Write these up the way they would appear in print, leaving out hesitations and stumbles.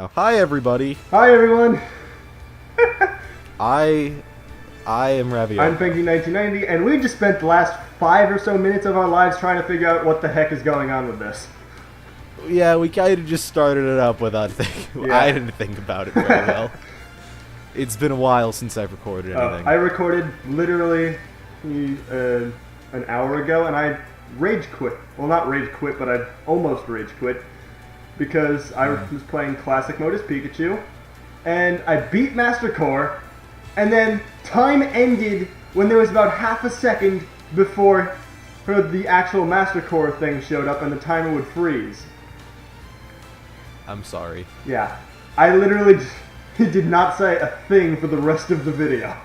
Hi everybody. Hi everyone. I am Ravioko. I'm Thinking 1990, and we just spent the last 5 or so minutes of our lives trying to figure out what the heck is going on with this. Yeah, we kind of just started it up without thinking. Yeah. I didn't think about it very well. It's been a while since I've recorded anything. I recorded literally an hour ago, and I rage quit. Well, not rage quit, but I almost rage quit because I was playing classic mode as Pikachu, and I beat Master Core, and then time ended when there was about half a second before the actual Master Core thing showed up and the timer would freeze. I'm sorry. Yeah. I literally did not say a thing for the rest of the video.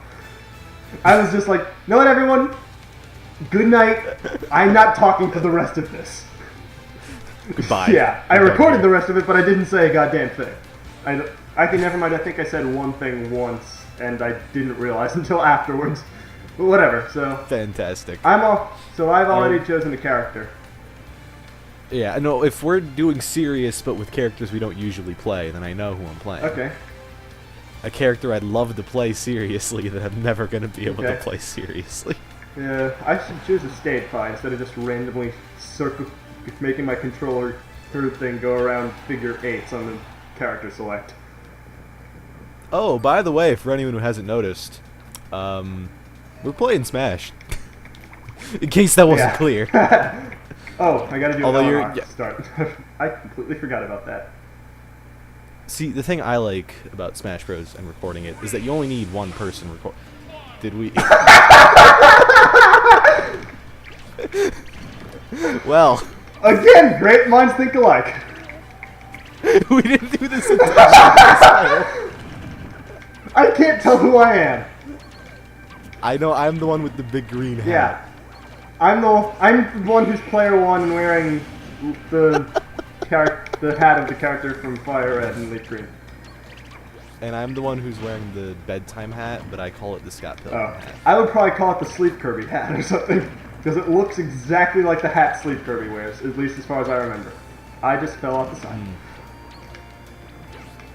I was just like, you know what everyone? Good night. I'm not talking for the rest of this. Goodbye. Yeah, I recorded the rest of it, but I didn't say a goddamn thing. I can never mind. I think I said one thing once, and I didn't realize until afterwards. But whatever. So Fantastic. So I've already chosen a character. Yeah, no. If we're doing serious but with characters we don't usually play, then I know who I'm playing. Okay. A character I'd love to play seriously that I'm never going to be able to Okay. play seriously. Yeah, I should choose a state fight instead of just randomly making my controller thing go around figure 8s on the character select. Oh, by the way, for anyone who hasn't noticed, we're playing Smash. In case that wasn't clear. Oh, I gotta do Although an you're- LR start. I completely forgot about that. See, the thing I like about Smash Bros. And recording it is that you only need one person record. Did we? Well, Again, great minds think alike. we didn't do this intentionally. I can't tell who I am. I know I'm the one with the big green hat. Yeah. I'm the one who's player 1 and wearing the hat of the character from Fire Red and Leaf Green. And I'm the one who's wearing the bedtime hat, but I call it the Scott Pilgrim Oh. hat. I would probably call it the Sleep Kirby hat or something, because it looks exactly like the hat Sleep Kirby wears, at least as far as I remember. I just fell off the side.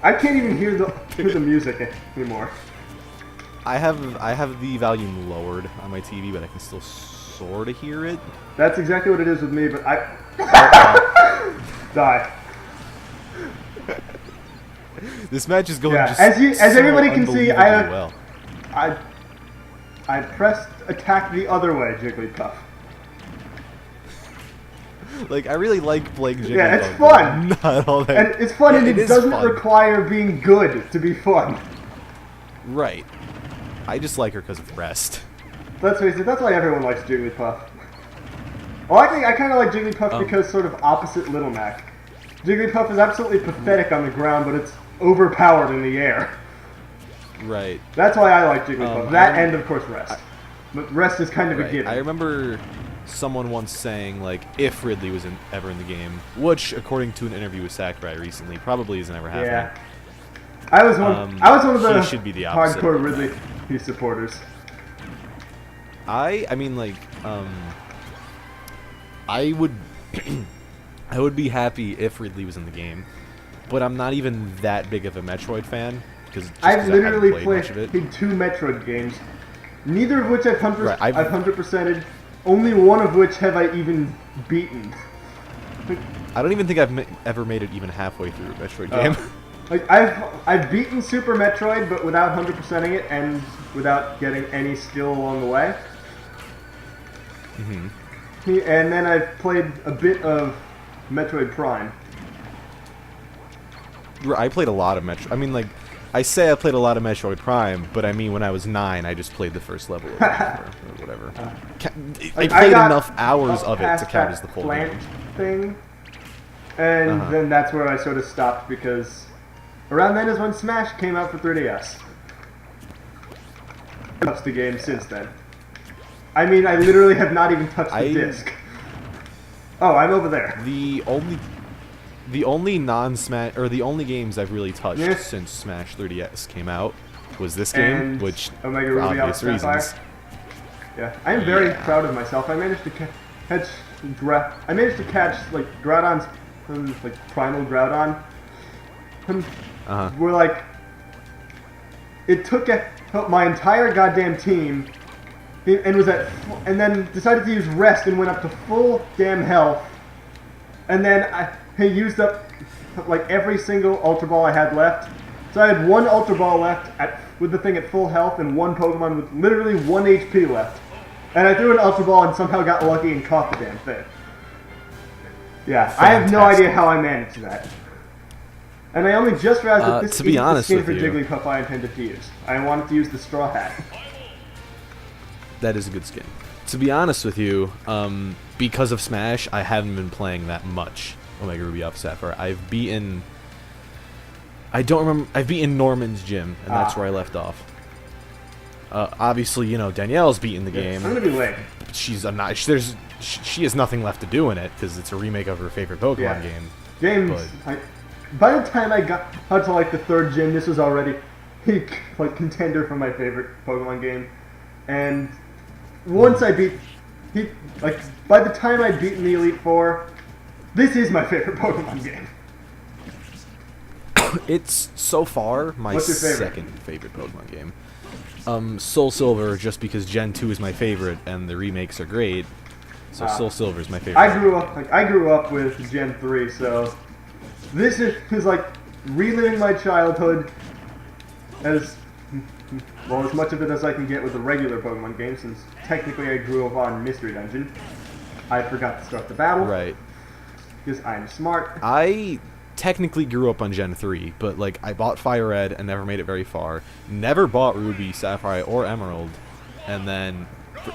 I can't even hear the music anymore. I have the volume lowered on my TV, but I can still sort of hear it. That's exactly what it is with me, but I... Die. This match is going Yeah, just as everybody can see, unbelievably well. I pressed attack the other way, Jigglypuff. Like, I really like playing Jigglypuff. Yeah, it's but fun. Not all that. And it's fun, Yeah, and it is doesn't fun. require being good to be fun. Right. I just like her because of rest. Let's face it, that's why everyone likes Jigglypuff. Well, I kind of like Jigglypuff because sort of opposite Little Mac. Jigglypuff is absolutely pathetic on the ground, but it's overpowered in the air. Right. That's why I like Jigglypuff. That I- and, of course, Rest. But Rest is kind of a Right. given. I remember someone once saying, like, if Ridley was ever in the game, which, according to an interview with Sakurai recently, probably isn't ever happening. Yeah. I was one of the he should be the opposite. hardcore Ridley supporters. I mean, like, I would, I would be happy if Ridley was in the game, but I'm not even that big of a Metroid fan because I've literally played much of it. played 2 Metroid games, neither of which I've 100%ed. Only one of which have I even beaten. I don't even think I've ever made it even halfway through a Metroid game. Like I've beaten Super Metroid, but without 100%ing it and without getting any skill along the way. And then I've played a bit of Metroid Prime. I played a lot of Metroid. I mean, like, I say I played a lot of Metroid Prime, but I mean when I was 9, I just played the first level of it or whatever. I played enough hours of it to count as the full plant game. thing, and then that's where I sort of stopped because around then is when Smash came out for 3DS. I've touched the game since then. I mean, I literally have not even touched the disc. Oh, I'm over there. The only non-Smash or the only games I've really touched since Smash 3DS came out was this game, And which Omega for Ruby obvious Alpha Sapphire. reasons. Yeah, I'm very proud of myself. I managed to catch like Groudon's like Primal Groudon were like, it took my entire goddamn team, and was at, and then decided to use rest and went up to full damn health, and then I used up like every single Ultra Ball I had left. So I had one Ultra Ball left with the thing at full health and one Pokemon with literally 1 HP left. And I threw an Ultra Ball and somehow got lucky and caught the damn thing. Yeah, Fantastic. I have no idea how I managed that. And I only just realized that this is the skin for Jigglypuff I intended to use. I wanted to use the Straw Hat. That is a good skin. To be honest with you, because of Smash, I haven't been playing that much Omega Ruby Alpha Sapphire. I've beaten Norman's gym, and that's where I left off. Obviously, you know, Danielle's beaten the game. I'm gonna be late. She has nothing left to do in it because it's a remake of her favorite Pokemon game. By the time I got to like the 3rd gym, this was already like contender for my favorite Pokemon game. And once I beat, by the time I'd beaten the Elite Four, this is my favorite Pokemon game. It's so far my second favorite Pokemon game. Soul Silver, just because Gen 2 is my favorite and the remakes are great. So Soul Silver is my favorite. I grew up with Gen 3, so this is like reliving my childhood as much of it as I can get with the regular Pokemon game, since technically I grew up on Mystery Dungeon. I forgot to start the battle. Right. Because I'm smart. I technically grew up on Gen 3, but like I bought Fire Red and never made it very far. Never bought Ruby, Sapphire, or Emerald. And then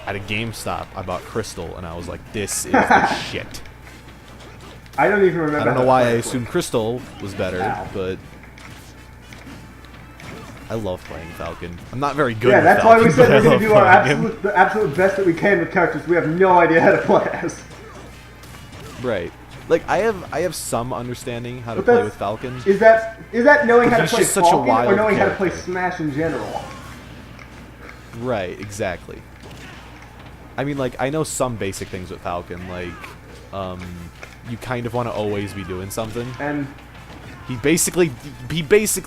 at a GameStop, I bought Crystal, and I was like, this is the shit. I don't even remember. I don't know why I assumed Crystal was better, but I love playing Falcon. I'm not very good at Falcon. Yeah, that's why we said we're going to do the absolute best that we can with characters we have no idea how to play as. Right. Like, I have some understanding how to play with Falcon. Is that knowing how to play Falcon or knowing how to play character. Smash in general? Right, exactly. I mean, like, I know some basic things with Falcon, like, you kind of want to always be doing something. And he basically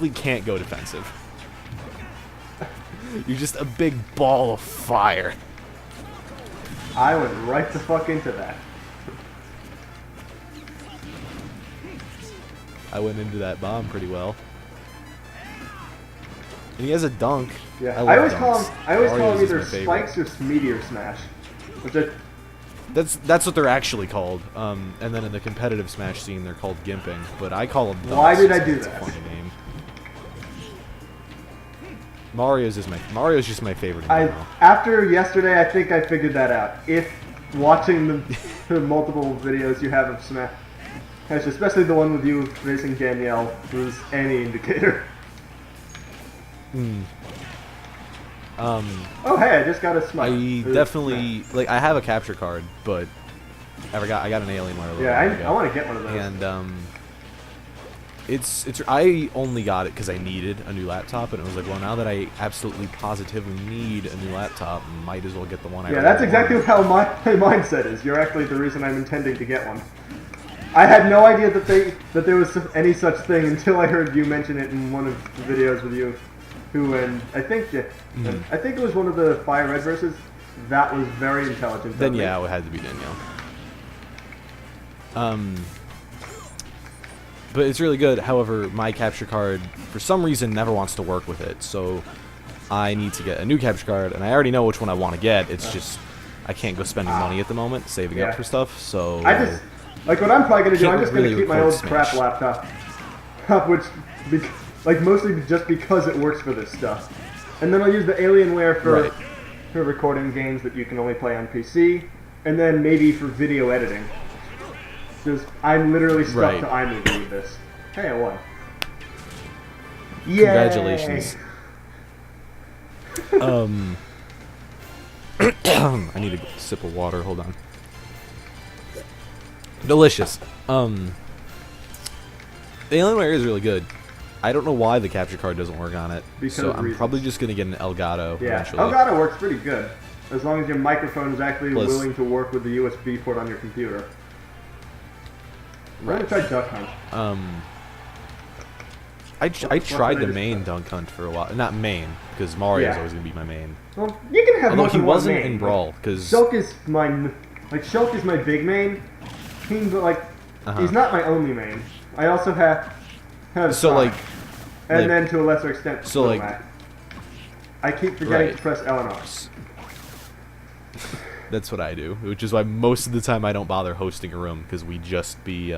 can't go defensive. You're just a big ball of fire. I went right the fuck into that. I went into that bomb pretty well. And he has a dunk. Yeah, I always call him either Spikes or Meteor Smash. That's what they're actually called. And then in the competitive Smash scene, they're called gimping. But I call them. Why did I do that? It's a funny name. Mario's just my favorite. After yesterday, I think I figured that out. If watching the multiple videos you have of Smash, especially the one with you racing Danielle, was any indicator. Oh hey, I just got a smite. I definitely I have a capture card, but I got an Alienware. Yeah, I want to get one of those. And I only got it because I needed a new laptop, and it was like, well, now that I absolutely positively need a new laptop, might as well get the one I. Yeah, that's exactly how my mindset is. You're actually the reason I'm intending to get one. I had no idea that there was any such thing until I heard you mention it in one of the videos with you. I think it was one of the Fire Red verses. That was very intelligent. Then yeah, it had to be Danielle. But it's really good. However, my capture card, for some reason, never wants to work with it. So I need to get a new capture card, and I already know which one I want to get. It's just I can't go spending money at the moment, saving up for stuff. So I just what I'm probably gonna do. I'm just gonna keep my old crap laptop, which mostly just because it works for this stuff, and then I'll use the Alienware for recording games that you can only play on PC, and then maybe for video editing. Because I'm literally stuck to iMovie with this. Hey, I won. Yay! Congratulations. I need a sip of water. Hold on. Delicious. The Alienware is really good. I don't know why the capture card doesn't work on it. So I'm probably just going to get an Elgato eventually. Elgato works pretty good. As long as your microphone is actually willing to work with the USB port on your computer. Right. I'm going to try Duck Hunt. I tried did the I just main press? Dunk Hunt for a while. Not main, because Mario's Yeah. always gonna be my main. Well, you can have Although more he than one wasn't main. in Brawl, because Shulk is my Shulk is my big main. But like, he's not my only main. I also have so Sonic. like, And like- then to a lesser extent, so, like- Matt. I keep forgetting Right. to press L and R. that's what I do, which is why most of the time I don't bother hosting a room, because we just be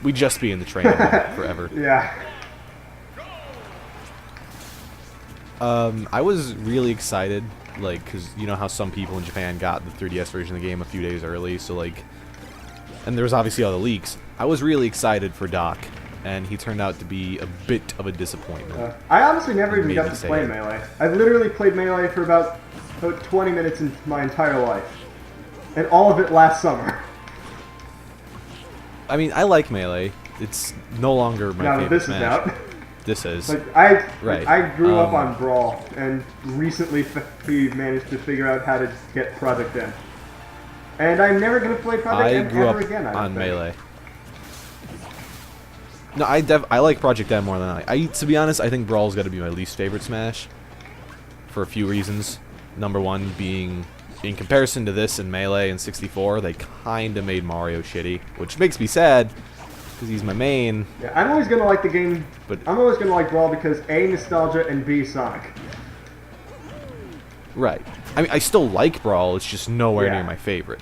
we just be in the training room forever. Yeah. I was really excited, like, because you know how some people in Japan got the 3DS version of the game a few days early, so like, and there was obviously all the leaks. I was really excited for Doc, and he turned out to be a bit of a disappointment. I honestly never even Made got me to say play it. Melee. I've literally played Melee for about 20 minutes in my entire life. And all of it last summer. I mean, I like Melee. It's no longer my Now that favorite this Smash. is out. This is. Right. I grew up Um, on Brawl, and recently we managed to figure out how to get Project M. And I'm never going to play Project I M grew ever up again, I don't on think. Melee. No, I like Project M more than to be honest, I think Brawl's got to be my least favorite Smash. For a few reasons. Number one being, in comparison to this and Melee and 64, they kind of made Mario shitty, which makes me sad, because he's my main. Yeah, I'm always going to like the game, But- I'm always going to like Brawl because A, nostalgia, and B, Sonic. Right. I mean, I still like Brawl, it's just nowhere Yeah. near my favorite.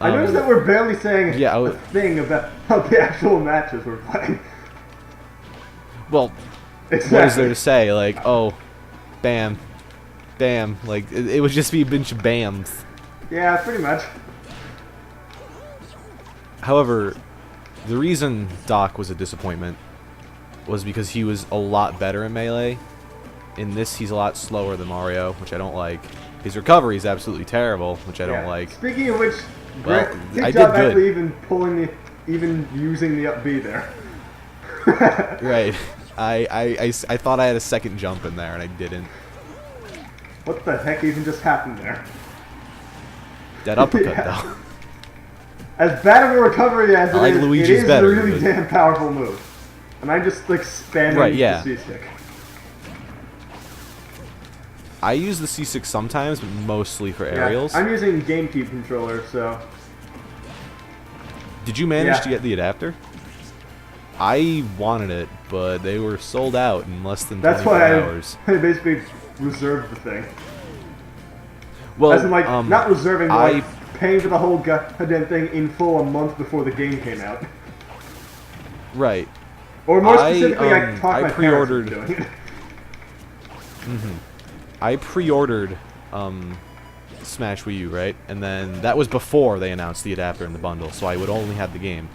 I noticed that we're barely saying yeah, a thing about the actual matches we're playing. Well, what is there to say? Like, oh, bam, bam. Like, it would just be a bunch of bams. Yeah, pretty much. However, the reason Doc was a disappointment was because he was a lot better in Melee. In this, he's a lot slower than Mario, which I don't like. His recovery is absolutely terrible, which I don't like. Speaking of which, Well, good I job did good. actually even using the up B there. Right. I thought I had a second jump in there, and I didn't. What the heck even just happened there? That uppercut, Yeah. though. As bad of a recovery as I like it Luigi's is better, a really but- damn powerful move. And I'm just like spamming Right, yeah. the C-stick. I use the C6 sometimes, but mostly for Yeah, aerials. I'm using GameCube controller, so Did you manage Yeah. to get the adapter? I wanted it, but they were sold out in less than that's 24 why hours. I basically reserved the thing. Well, As in, like, not reserving, but I like paying for the whole goddamn thing in full a month before the game came out. right. Or more I, specifically, I talked I my pre-ordered- parents into doing it. I pre-ordered Smash Wii U, right? And then that was before they announced the adapter in the bundle, so I would only have the game.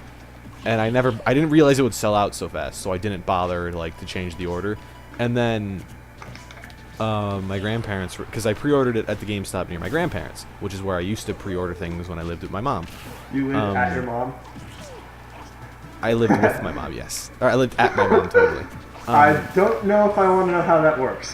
And I didn't realize it would sell out so fast, so I didn't bother like to change the order. And then my grandparents, because I pre-ordered it at the GameStop near my grandparents, which is where I used to pre-order things when I lived with my mom. You live at your mom. I lived with my mom, yes. Or I lived at my mom, totally. I don't know if I want to know how that works.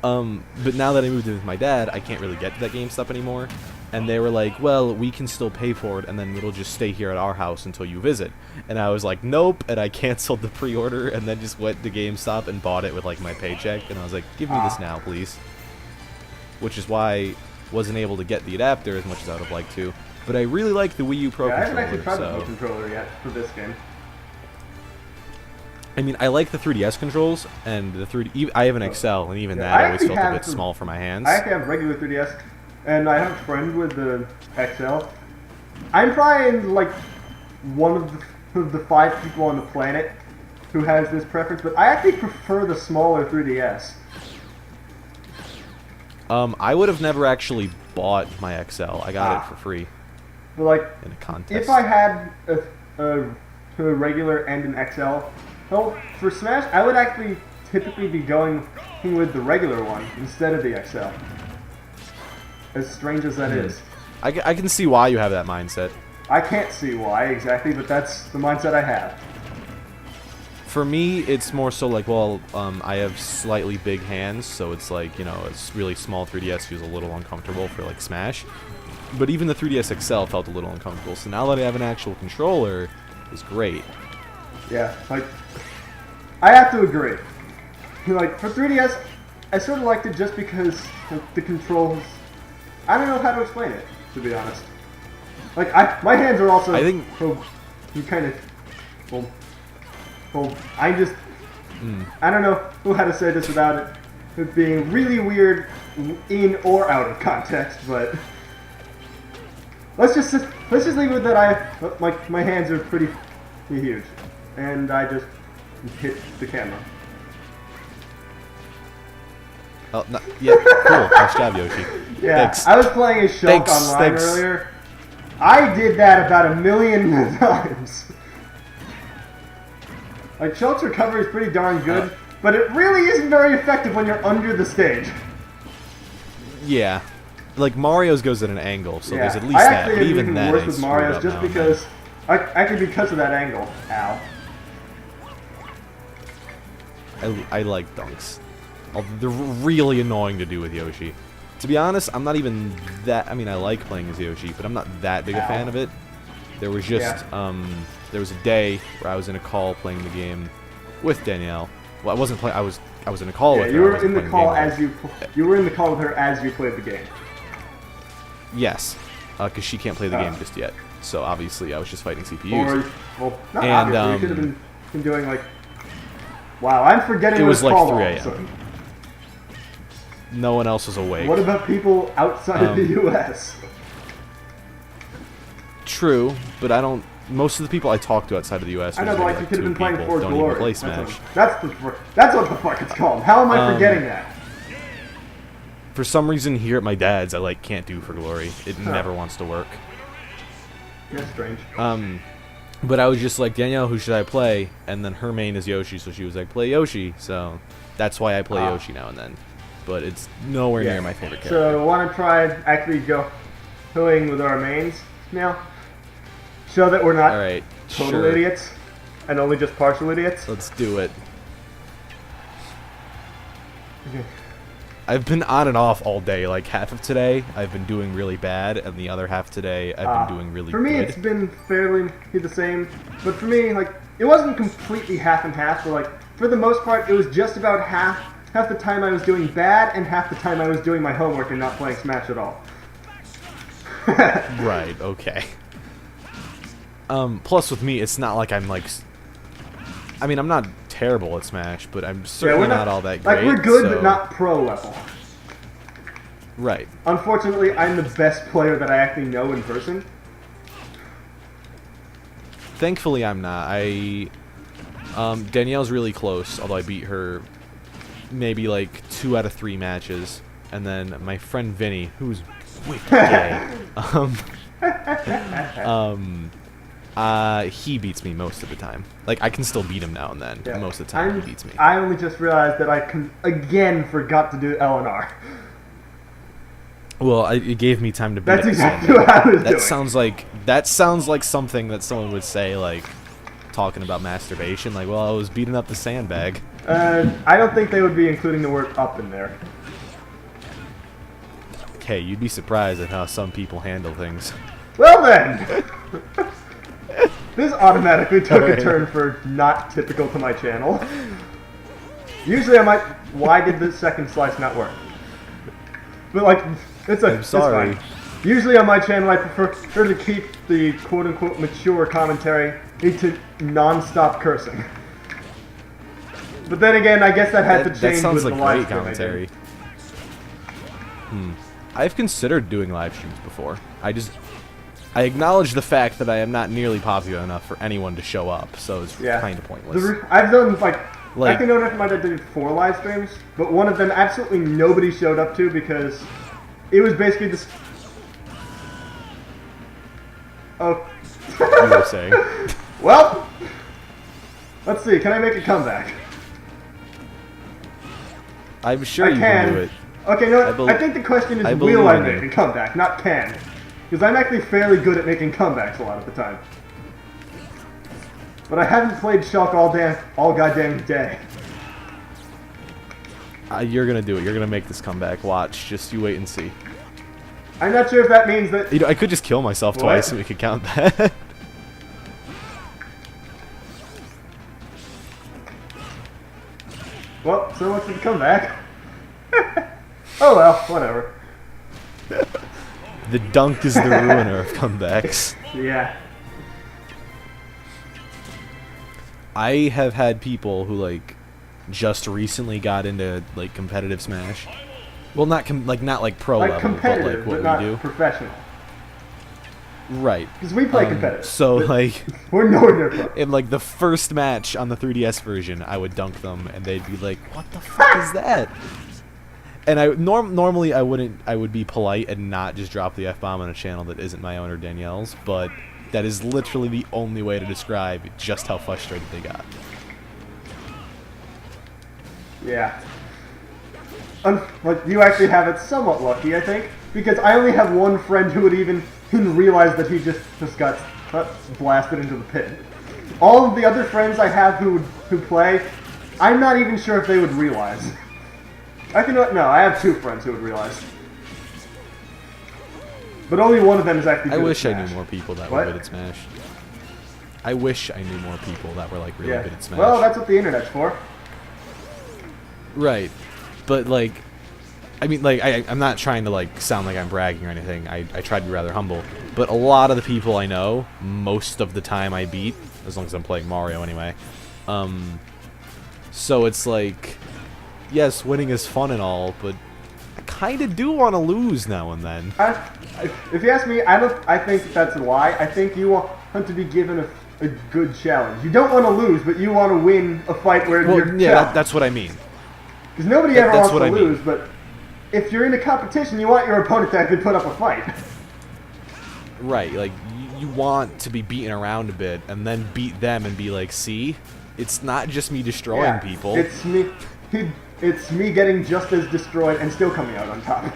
But now that I moved in with my dad, I can't really get to that GameStop anymore. And they were like, well, we can still pay for it, and then it'll just stay here at our house until you visit. And I was like, nope, and I canceled the pre-order, and then just went to GameStop and bought it with, like, my paycheck. And I was like, give me this now, please. Which is why I wasn't able to get the adapter as much as I would have liked to. But I really like the Wii U Pro Yeah, I haven't actually controller, tried the so... Wii controller yet for this game. I mean, I like the 3DS controls, and the 3D... I have an XL, and even Yeah, that I always actually felt a have bit some- small for my hands. I actually have regular 3DS, and I have a friend with the XL. I'm probably like one of the 5 people on the planet who has this preference, but I actually prefer the smaller 3DS. I would have never actually bought my XL. I got it for free But like, in a contest. if I had a regular and an XL, well, for Smash, I would actually typically be going with the regular one instead of the XL. As strange as that is. I can see why you have that mindset. I can't see why exactly, but that's the mindset I have. For me, it's more so like, well, I have slightly big hands, so it's like, you know, it's really small 3DS feels a little uncomfortable for like Smash. But even the 3DS XL felt a little uncomfortable, so now that I have an actual controller, it's great. Yeah, like, I have to agree. Like, for 3DS, I sort of liked it just because the controls... I don't know how to explain it, to be honest. Like, my hands are also... I think... you kind of... Well, I just... I don't know how to say this without it being really weird in or out of context, but... Let's just leave it that my hands are pretty huge, and I just hit the camera. Oh, no, yeah, cool. Nice job, Yoshi. Yeah, Thanks. I was playing a Shulk online earlier. I did that about 1,000,000 times. Like, Shulk's recovery is pretty darn good, but it really isn't very effective when you're under the stage. Yeah. Like, Mario's goes at an angle, so there's at least I that. actually But am even even that worse is with screwed Mario's up just now. because... Actually, because of that angle. Ow. I like dunks. They're really annoying to do with Yoshi. To be honest, I'm not even that... I mean, I like playing as Yoshi, but I'm not that big a fan of it. There was just... there was a day where I was in a call playing the game with Danielle. Well, I wasn't playing... I was in a call with her. You were in the playing call game as you were in the call with her as you played the game. Yes, because she can't play the game just yet. So obviously, I was just fighting CPUs. Or, well, not And, obviously. You could have been doing like... Wow, I'm forgetting it what was it's like called 3 all of a a.m. sudden. No one else was awake. What about people outside of the U.S.? True, but I don't... Most of the people I talk to outside of the U.S. I know, but like, you could have been playing For don't Glory. even play Smash. That's what the fuck it's called. How am I forgetting that? For some reason, here at my dad's, I like can't do For Glory. It never wants to work. That's strange. But I was just like, Danielle, who should I play? And then her main is Yoshi, so she was like, play Yoshi. So that's why I play Yoshi now and then. But it's nowhere near my favorite character. So, want to try actually going with our mains now? Show that we're not total idiots and only just partial idiots? Let's do it. I've been on and off all day. Like, half of today, I've been doing really bad, and the other half today, I've been doing really good. For me, it's been fairly the same. But for me, like, it wasn't completely half and half, but, like, for the most part, it was just about half the time I was doing bad, and half the time I was doing my homework and not playing Smash at all. Right, okay. Plus with me, it's not like I'm, like... I mean, I'm not terrible at Smash, but I'm certainly not all that great. Like, we're good, so... but not pro level. Right. Unfortunately, I'm the best player that I actually know in person. Thankfully, I'm not. Danielle's really close, although I beat her maybe like 2 out of 3 matches. And then my friend Vinny, who's wicked gay, he beats me most of the time. Like, I can still beat him now and then. Yeah. Most of the time, he beats me. I only just realized that I again forgot to do LNR. Well, it gave me time to beat That's exactly what I was doing. That sounds like something that someone would say, like, talking about masturbation. Like, well, I was beating up the sandbag. I don't think they would be including the word up in there. Okay, you'd be surprised at how some people handle things. Well then! This automatically took a turn for not typical to my channel. Usually I might... Why did the second slice not work? But like, I'm sorry. It's fine. Usually on my channel I prefer to keep the quote-unquote mature commentary into non-stop cursing. But then again, I guess that had to change that sounds with like the live great stream commentary. I've considered doing live streams before. I acknowledge the fact that I am not nearly popular enough for anyone to show up, so it's kind of pointless. I've done, I can know that I did 4 live streams, but one of them absolutely nobody showed up to because it was basically this... Oh. You were saying. Well, let's see, can I make a comeback? I'm sure you can do it. Okay, no, I think the question is will I make a comeback, not can. Because I'm actually fairly good at making comebacks a lot of the time. But I haven't played Shulk all goddamn day. You're gonna do it. You're gonna make this comeback. Watch. Just you wait and see. I'm not sure if that means that... You know, I could just kill myself twice and we could count that. Well, so much for the comeback. Oh well, whatever. The dunk is the ruiner of comebacks. Yeah. I have had people who like just recently got into like competitive Smash. Well, not not like pro Like level, but competitive, like what but we not do. professional. Right. Because we play competitive. So but like we're nowhere near pro. in like the first match on the 3DS version, I would dunk them, and they'd be like, "What the fuck is that?" And I normally I would be polite and not just drop the F-bomb on a channel that isn't my own or Danielle's, but that is literally the only way to describe just how frustrated they got. Yeah. Like, you actually have it somewhat lucky, I think, because I only have one friend who would even realize that he just got blasted into the pit. All of the other friends I have who play, I'm not even sure if they would realize. No, I have 2 friends who would realize. But only one of them is actually good I wish at I Smash. knew more people that What? were good at Smash. I wish I knew more people that were like really Yeah. good at Smash. Well, that's what the internet's for. Right. But like, I mean, like, I'm not trying to like sound like I'm bragging or anything. I try to be rather humble. But a lot of the people I know, most of the time I beat, as long as I'm playing Mario anyway. So it's like, yes, winning is fun and all, but I kind of do want to lose now and then. If you ask me, I think that's a lie. I think you want to be given a good challenge. You don't want to lose, but you want to win a fight where Well, you're yeah, that's what I mean. because nobody ever that's wants what to I mean. lose, but if you're in a competition, you want your opponent to actually put up a fight. Right, like, you want to be beaten around a bit and then beat them and be like, see? It's not just me destroying Yeah, people. It's me getting just as destroyed and still coming out on top.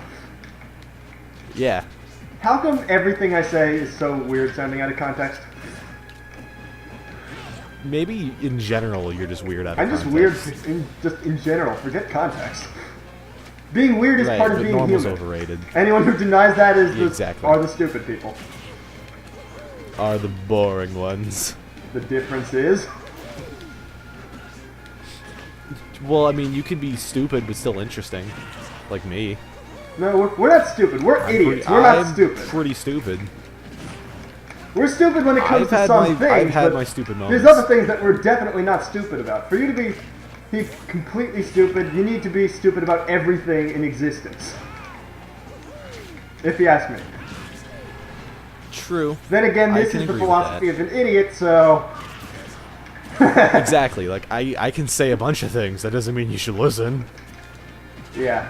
Yeah. How come everything I say is so weird sounding out of context? Maybe in general you're just weird out of I'm just context. weird in general. Forget context. Being weird is Right, part of but being normal's human. overrated. Anyone who denies that Exactly. are the stupid people. Are the boring ones. The difference is, Well, I mean, you could be stupid but still interesting. Like me. no, we're not stupid. We're idiots. I'm We're not stupid. pretty stupid. We're stupid when it comes I've to had some my- things. I've had but my stupid moments. There's other things that we're definitely not stupid about. For you to be completely stupid, you need to be stupid about everything in existence. If you ask me. True. Then again, I this can is the agree with philosophy of an idiot, so... Exactly. Like, I can say a bunch of things. That doesn't mean you should listen. Yeah.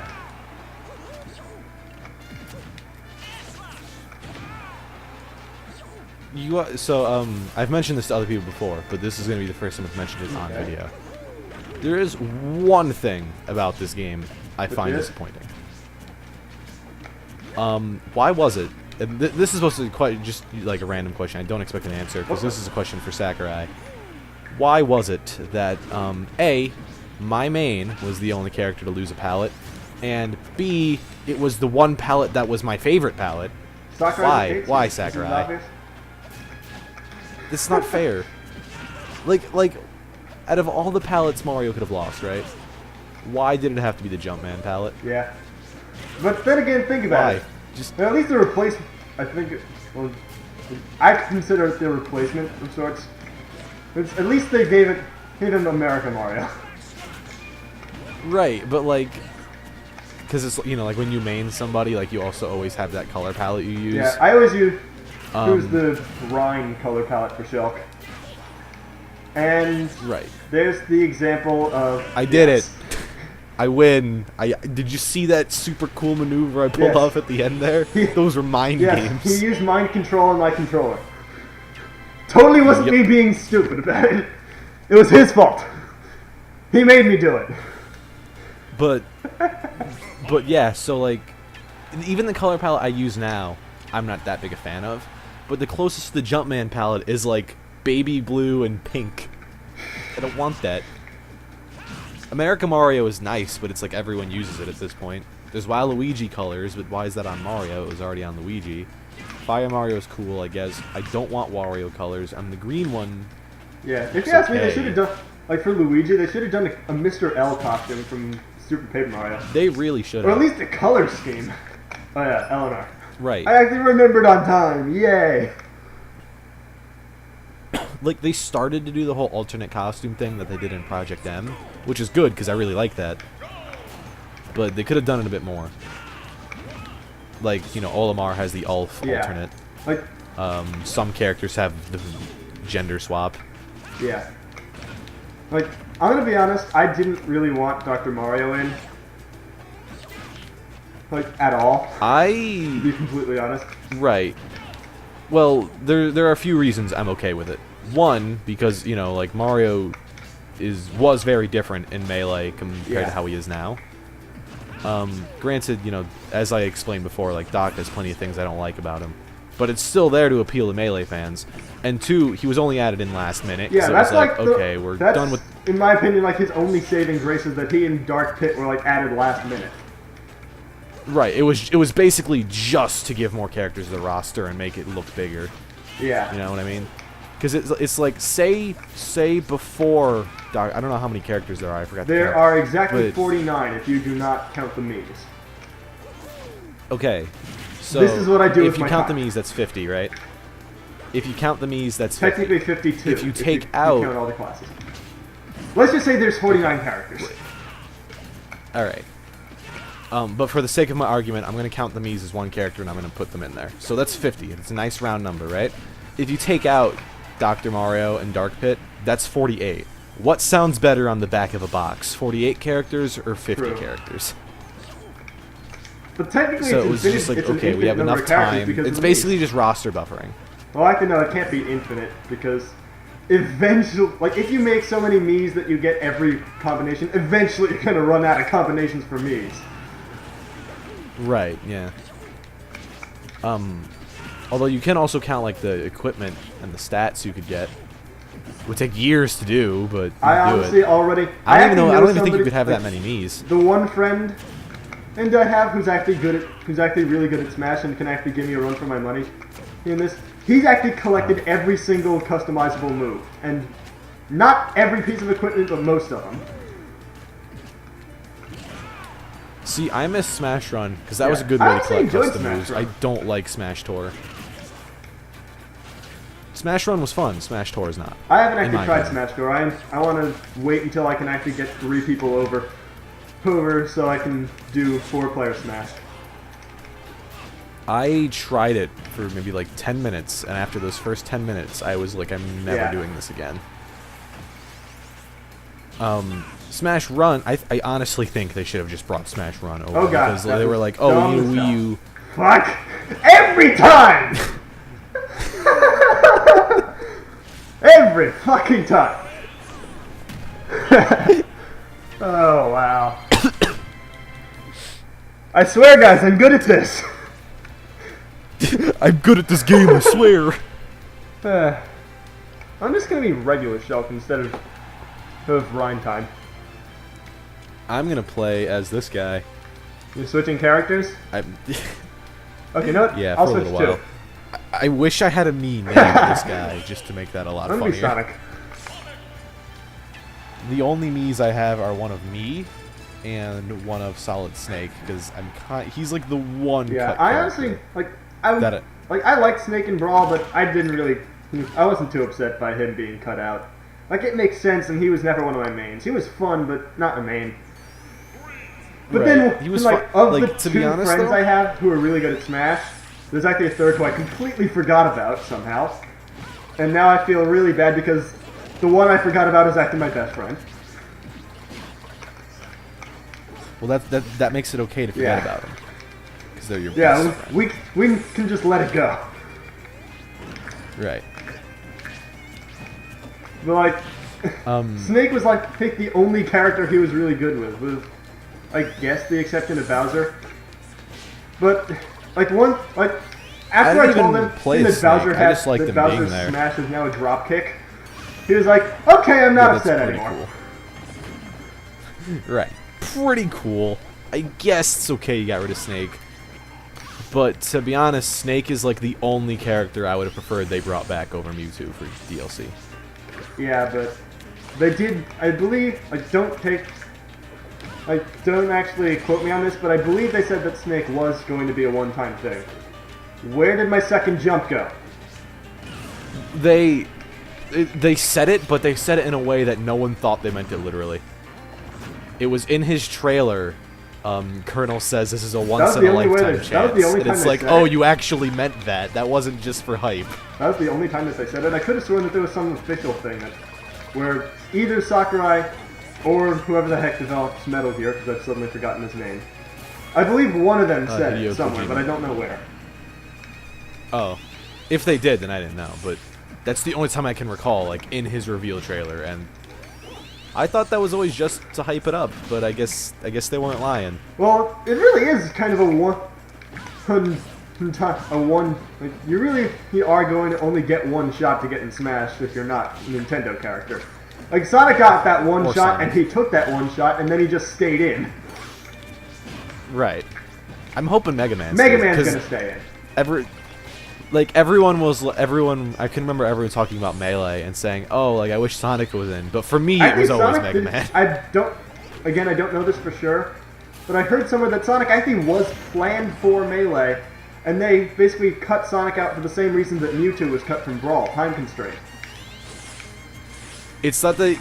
I've mentioned this to other people before, but this is going to be the first time I've mentioned it on Okay. video. There is one thing about this game I find is? disappointing. Why was it? And this is supposed to be quite just like a random question. I don't expect an answer because this is a question for Sakurai. Why was it that A, my main was the only character to lose a palette, and B, it was the one palette that was my favorite palette? Sakurai Why? hates Why, you. This is Sakurai? obvious. This is not fair. Like, out of all the palettes Mario could have lost, right? Why did it have to be the Jumpman palette? Yeah. But then again, think about Why? it. Just Well, at least the replacement, I think, well, I consider it the replacement of sorts. At least they gave him American Mario. right, but like, because it's like when you main somebody, like you also always have that color palette you use. Yeah, I always use Um, the Rhine color palette for Shulk. And Right. there's the example of... I did yes. it. I win. Did you see that super cool maneuver I pulled Yes. off at the end there? Those were mind Yes, games. he used mind control on my controller. Totally wasn't Yep. me being stupid about it. It was his fault. He made me do it. But yeah, so like, even the color palette I use now, I'm not that big a fan of. But the closest to the Jumpman palette is like baby blue and pink. I don't want that. American Mario is nice, but it's like everyone uses it at this point. There's Waluigi colors, but why is that on Mario? It was already on Luigi. Fire Mario is cool, I guess. I don't want Wario colors. I'm the green one. Yeah, if It's you ask me, okay. they should have done. like for Luigi, they should have done a Mr. L costume from Super Paper Mario. They really should Or have. at least a color scheme. Oh yeah, Eleanor. Right. I actually remembered on time. Yay! Like, they started to do the whole alternate costume thing that they did in Project M, which is good, because I really like that. But they could have done it a bit more. Like, you know, Olimar has the Ulf alternate. Like, Some characters have the gender swap. yeah. Like, I'm gonna be honest, I didn't really want Dr. Mario in. Like, at all. To be completely honest. Right. Well, there are a few reasons I'm okay with it. One, because, you know, like, Mario was very different in Melee compared to how he is now. Granted, you know, as I explained before, like, Doc has plenty of things I don't like about him. But it's still there to appeal to Melee fans. And two, he was only added in last minute. Yeah, so that's it was like, like okay, we're that's, done with... in my opinion, like, his only saving grace is that he and Dark Pit were, like, added last minute. Right, it was basically just to give more characters to the roster and make it look bigger. Yeah. You know what I mean? Because it's like, say before Doc, I don't know how many characters there are, I forgot to There count, are exactly but- 49 if you do not count the Mii's. Okay, so This is what I do if with you my count time. the Mii's, that's 50, right? If you count the Mii's, that's 50. Technically 52. If you take you out... count all the classes. Let's just say there's 49 characters. Alright. But for the sake of my argument, I'm going to count the Mii's as one character and I'm going to put them in there. So that's 50. It's a nice round number, right? If you take out Dr. Mario and Dark Pit, that's 48. What sounds better on the back of a box? 48 characters or 50 True. characters? But technically So it's it was infinite, just like, it's an okay, we infinite have number enough of characters time. because It's of the Mii's. basically just roster buffering. Well, actually, no, it can't be infinite because eventually, like, if you make so many Mii's that you get every combination, eventually you're gonna run out of combinations for Mii's. Right, yeah. Although you can also count, like, the equipment and the stats you could get. It would take years to do, but you I do honestly it. already. I don't even think you somebody- could have that like, many Mii's. The one friend, and I have who's actually really good at Smash and can actually give me a run for my money in this. He's actually collected every single customizable move, and not every piece of equipment, but most of them. See, I miss Smash Run, because that was a Yeah. good I way to actually collect enjoyed custom Smash moves. Run. I don't like Smash Tour. Smash Run was fun, Smash Tour is not. I haven't In actually my tried opinion. Smash Go. I want to wait until I can actually get 3 people over so I can do 4-player Smash. I tried it for maybe like 10 minutes, and after those first 10 minutes, I was like, I'm never Yeah. doing this again. Smash Run, I honestly think they should have just brought Smash Run over. Oh, God, because that they were was like, oh, dumb we as need a hell. Wii U. Fuck! Every time! Every fucking time! Oh, wow. I swear, guys, I'm good at this. I'm good at this game, I swear. I'm just gonna be regular Shelf instead of Rhyme Time. I'm gonna play as this guy. You're switching characters? I'm Okay, no. yeah, I'll for a switch little while. too. I wish I had a me named this guy just to make that a lot I'm gonna be funnier. Sonic. The only me's I have are one of me and one of Solid Snake because he's like the one. Yeah, cut I character. honestly I like Snake and Brawl, but I wasn't too upset by him being cut out. Like, it makes sense, and he was never one of my mains. He was fun, but not a main. But Right. then, He was like, fun- of like, the to be 2 honest, friends though- I have who are really good at Smash, there's actually a third who I completely forgot about somehow. And now I feel really bad because the one I forgot about is actually my best friend. Well, that makes it okay to forget Yeah. about him because they're your Yeah, best friend. we can just let it go. Right. But, like, Um. Snake was like, I think, the only character he was really good with I guess, the exception of Bowser. But, like, after I didn't told even him play that Snake. Bowser I just liked that him being Bowser's there. Smash is now a drop kick, he was like, okay, I'm not Yeah, that's upset pretty anymore. cool. Right. Pretty cool. I guess it's okay you got rid of Snake. But to be honest, Snake is like the only character I would have preferred they brought back over Mewtwo for DLC. Yeah, but they did, I believe, don't actually quote me on this, but I believe they said that Snake was going to be a one-time thing. Where did my second jump go? They said it, but they said it in a way that no one thought they meant it literally. It was in his trailer. Colonel says this is a once-in-a-lifetime chance. That was the only time it's they like, said oh, it. you actually meant that. That wasn't just for hype. That was the only time that they said it. I could have sworn that there was some official thing where either Sakurai or whoever the heck develops Metal Gear, because I've suddenly forgotten his name. I believe one of them said Hideo it somewhere, Kojima. but I don't know where. Oh. If they did, then I didn't know. But that's the only time I can recall, like, in his reveal trailer. And I thought that was always just to hype it up, but I guess they weren't lying. Well, it really is kind of like, you are going to only get one shot to get in Smash if you're not a Nintendo character. Like, Sonic got that one Or shot, Sonic. and he took that one shot, and then he just stayed in. Right. I'm hoping Mega Man's Mega Man's gonna stay in. Everyone, I can remember everyone talking about Melee and saying, oh, like, I wish Sonic was in. But for me, it was always Mega Man. I don't know this for sure, but I heard somewhere that Sonic actually was planned for Melee, and they basically cut Sonic out for the same reason that Mewtwo was cut from Brawl, time constraint. It's not that,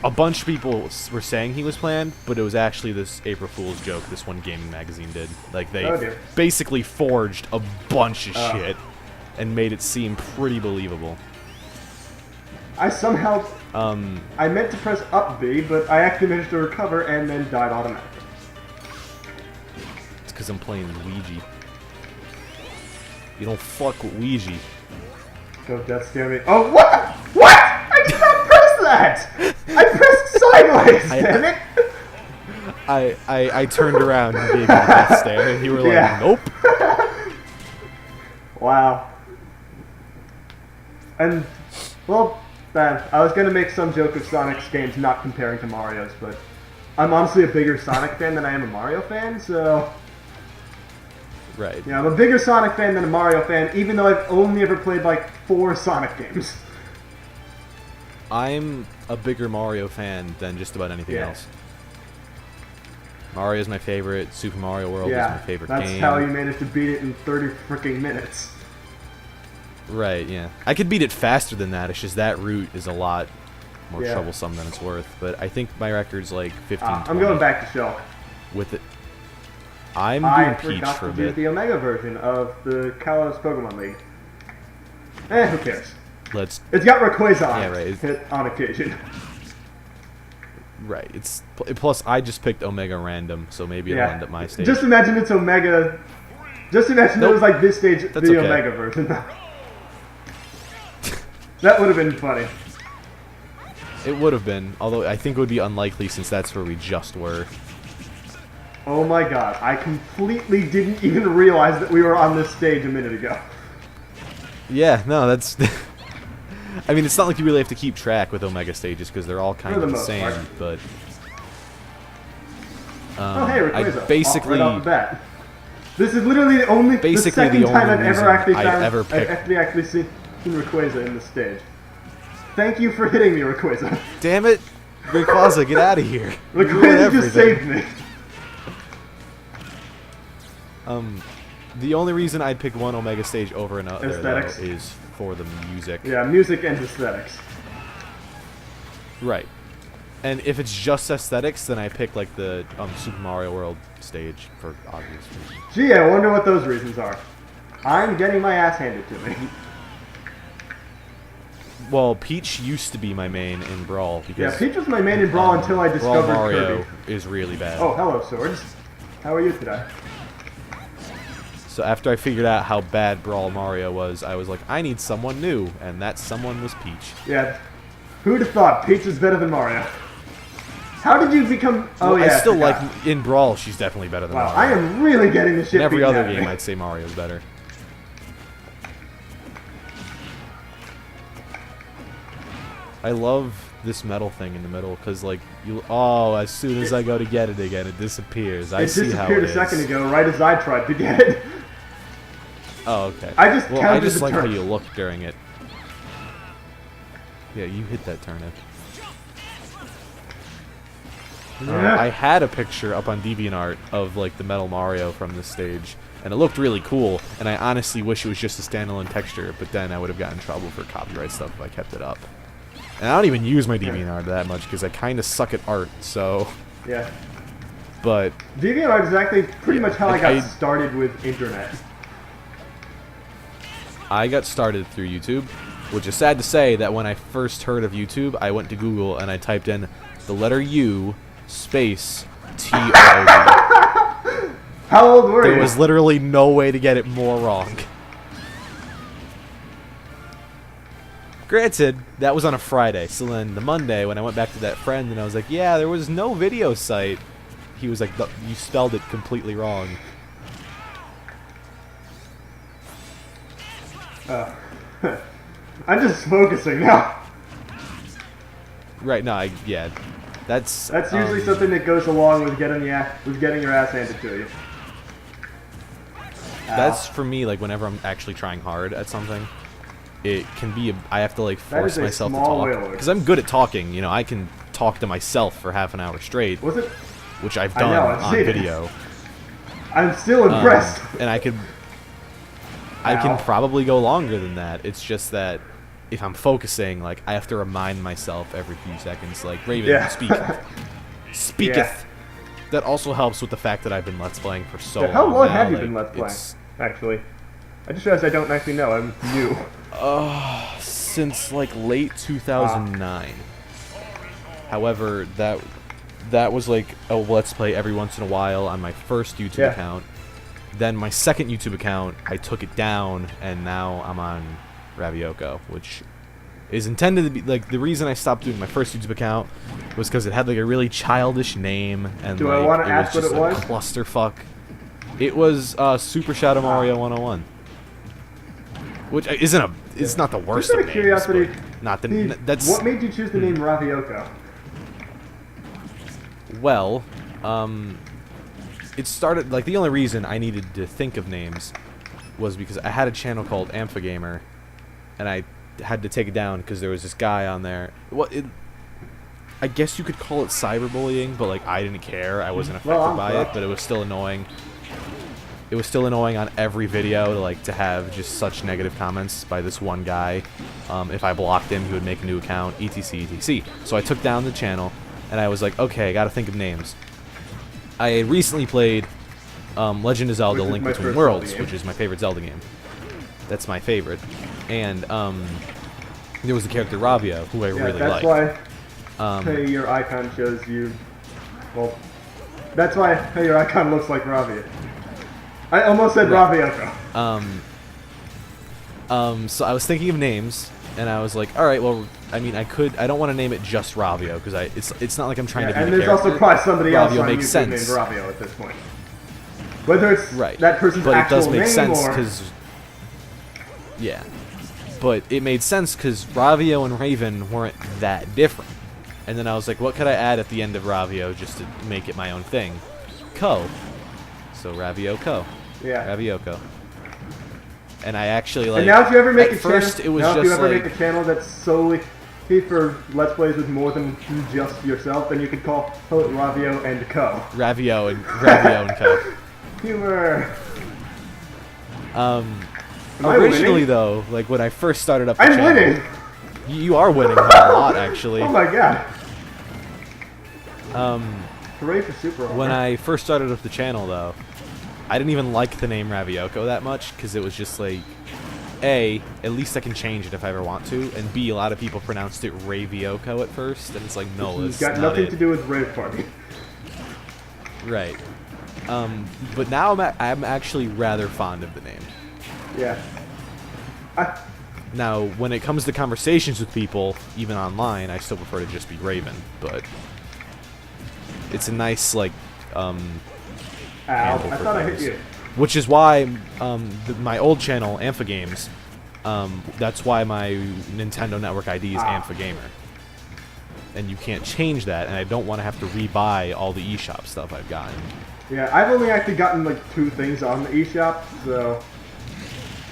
a bunch of people were saying he was planned, but it was actually this April Fool's joke this one gaming magazine did. Like, they basically forged a bunch of shit and made it seem pretty believable. I somehow, I meant to press up B, but I actually managed to recover and then died automatically. It's because I'm playing Luigi. You don't fuck with Luigi. Go Death Stare me. Oh, what? What? I did not press that! I pressed sideways, damn it! I turned around and gave you a death stare, and you were like, nope. Wow. And, well, man, I was gonna make some joke of Sonic's games not comparing to Mario's, but I'm honestly a bigger Sonic fan than I am a Mario fan, so... Right. Yeah, I'm a bigger Sonic fan than a Mario fan, even though I've only ever played like 4 Sonic games. I'm a bigger Mario fan than just about anything else. Mario's my favorite. Super Mario World is my favorite game. That's how you managed to beat it in 30 freaking minutes. Right, yeah. I could beat it faster than that. It's just that route is a lot more troublesome than it's worth. But I think my record's like 15, I'm going back to Shulk. with it. I'm doing Peach forgot for a to do bit. the Omega version of the Kalos Pokemon League. Who cares? It's got Rayquaza on it on occasion. Right. Plus I just picked Omega random, so maybe it'll end up my stage. Just imagine it's Omega. Just imagine it was like this stage, the Omega version. That would have been funny. It would have been, although I think it would be unlikely since that's where we just were. Oh my god, I completely didn't even realize that we were on this stage a minute ago. Yeah, no, that's... I mean, it's not like you really have to keep track with Omega stages, because they're all kind of the same, but... oh, hey, Rayquaza. I basically... right off the bat. This is literally the second time I've ever actually seen Rayquaza in this stage. Thank you for hitting me, Rayquaza. Damn it! Rayquaza, get out of here! Rayquaza just saved me. The only reason I'd pick one Omega stage over another though, Aesthetics. is for the music. Yeah, music and aesthetics. Right. And if it's just aesthetics, then I pick like the Super Mario World stage for obvious reasons. Gee, I wonder what those reasons are. I'm getting my ass handed to me. Well, Peach used to be my main in Brawl because Peach was my main in Brawl until I discovered Brawl Mario Kirby. is really bad. Oh, hello, Swords. How are you today? So after I figured out how bad Brawl Mario was, I was like, I need someone new, and that someone was Peach. Yeah. Who'd have thought Peach is better than Mario? How did you become... Oh, well, yeah, I still like... In Brawl, she's definitely better than Mario. I am really getting the shit in every beaten other out of game, me. I'd say Mario's better. I love this metal thing in the middle, because, like, as soon as I go to get it again, it disappears. I see how it is. It disappeared a second ago, right as I tried to get it. Oh, okay. I just I just like how you look during it. Yeah, you hit that turnip. Yeah. I had a picture up on DeviantArt of like the Metal Mario from this stage, and it looked really cool. And I honestly wish it was just a standalone texture, but then I would have gotten in trouble for copyright stuff if I kept it up. And I don't even use my DeviantArt that much because I kind of suck at art. So, Yeah. but DeviantArt is actually pretty much how I got I started with internet. I got started through YouTube, which is sad to say that when I first heard of YouTube, I went to Google and I typed in the letter U space TOOD. How old were There you? was literally no way to get it more wrong. Granted, that was on a Friday, so then the Monday when I went back to that friend and I was like, yeah, there was no video site, he was like, you spelled it completely wrong. I'm just focusing now. Right, no, yeah. That's usually something that goes along with getting your ass handed to you. That's for me, like, whenever I'm actually trying hard at something, it can be, I have to, like, That force is a myself to small talk. whaler. Because I'm good at talking, you know, I can talk to myself for half an hour straight, Was it? which I've I done know, I've on seen it. video. I'm still impressed. And I can Ow. probably go longer than that. It's just that if I'm focusing, like, I have to remind myself every few seconds, like, Raven, Yeah. speak. Speaketh. Yeah. That also helps with the fact that I've been Let's Playing for so Yeah, long how long now, have you like, been Let's Playing? it's- Actually, I just realized I don't actually know. I'm new. Since, like, late 2009. However, that was, like, a Let's Play every once in a while on my first YouTube Yeah. account. Then my second YouTube account, I took it down, and now I'm on Ravioko, which is intended to be, like, the reason I stopped doing my first YouTube account was because it had, like, a really childish name, and, Do I like, wanna it ask was what just it a was? clusterfuck. It was Super Shadow Mario 101. Which isn't a, it's not the worst Just out of of names, curiosity, but not the, that's, what made you choose the name Ravioko? well, it started, like, the only reason I needed to think of names was because I had a channel called Amphagamer, and I had to take it down because there was this guy on there. Well, I guess you could call it cyberbullying, but, like, I didn't care. I wasn't affected Well, I'm by it, but it was still annoying. It was still annoying on every video, like, to have just such negative comments by this one guy. If I blocked him, he would make a new account, etc, etc. So I took down the channel, and I was like, okay, I gotta think of names. I had recently played Legend of Zelda: Which is Link my Between first Worlds, Zelda game. which is my favorite Zelda game. That's my favorite. And there was the character Ravio, who I Yeah, really that's liked. why hey, your icon shows you. Well, that's why hey, your icon looks like Ravio. I almost said Ravioko. So I was thinking of names, and I was like, all right, well, I mean, I don't want to name it just Ravio because it's not like I'm trying to be And the there's character. also probably somebody else Ravio on makes YouTube sense. named Ravio at this point. Whether it's Right. that person's But it actual does make name sense or because, yeah. But it made sense because Ravio and Raven weren't that different. And then I was like, what could I add at the end of Ravio just to make it my own thing? Co. So Ravioko. yeah. Ravioko. And I actually, like, And now if you ever make at a first channel, it was now if you just ever like, make a channel that's solely for Let's Plays with more than just yourself, then you could call it Ravio and Co. Ravio and Co. Humor. I Originally, winning? though, like when I first started up the I'm channel, winning. You are winning by a lot, actually. Oh my god. Hooray for Super When Armor. I first started up the channel, though, I didn't even like the name Ravioko that much because it was just like, A, at least I can change it if I ever want to, and B, a lot of people pronounced it Ravioko at first, and it's like, no, It's that's got not nothing it. to do with Rave Party. Right. But now I'm actually rather fond of the name. Yeah. Now, when it comes to conversations with people, even online, I still prefer to just be Raven, but it's a nice, like, Ow. handle I for thought I hit things. you. Which is why my old channel, Amphagames, that's why my Nintendo Network ID is Amphagamer. And you can't change that, and I don't want to have to rebuy all the eShop stuff I've gotten. Yeah, I've only actually gotten like 2 things on the eShop, so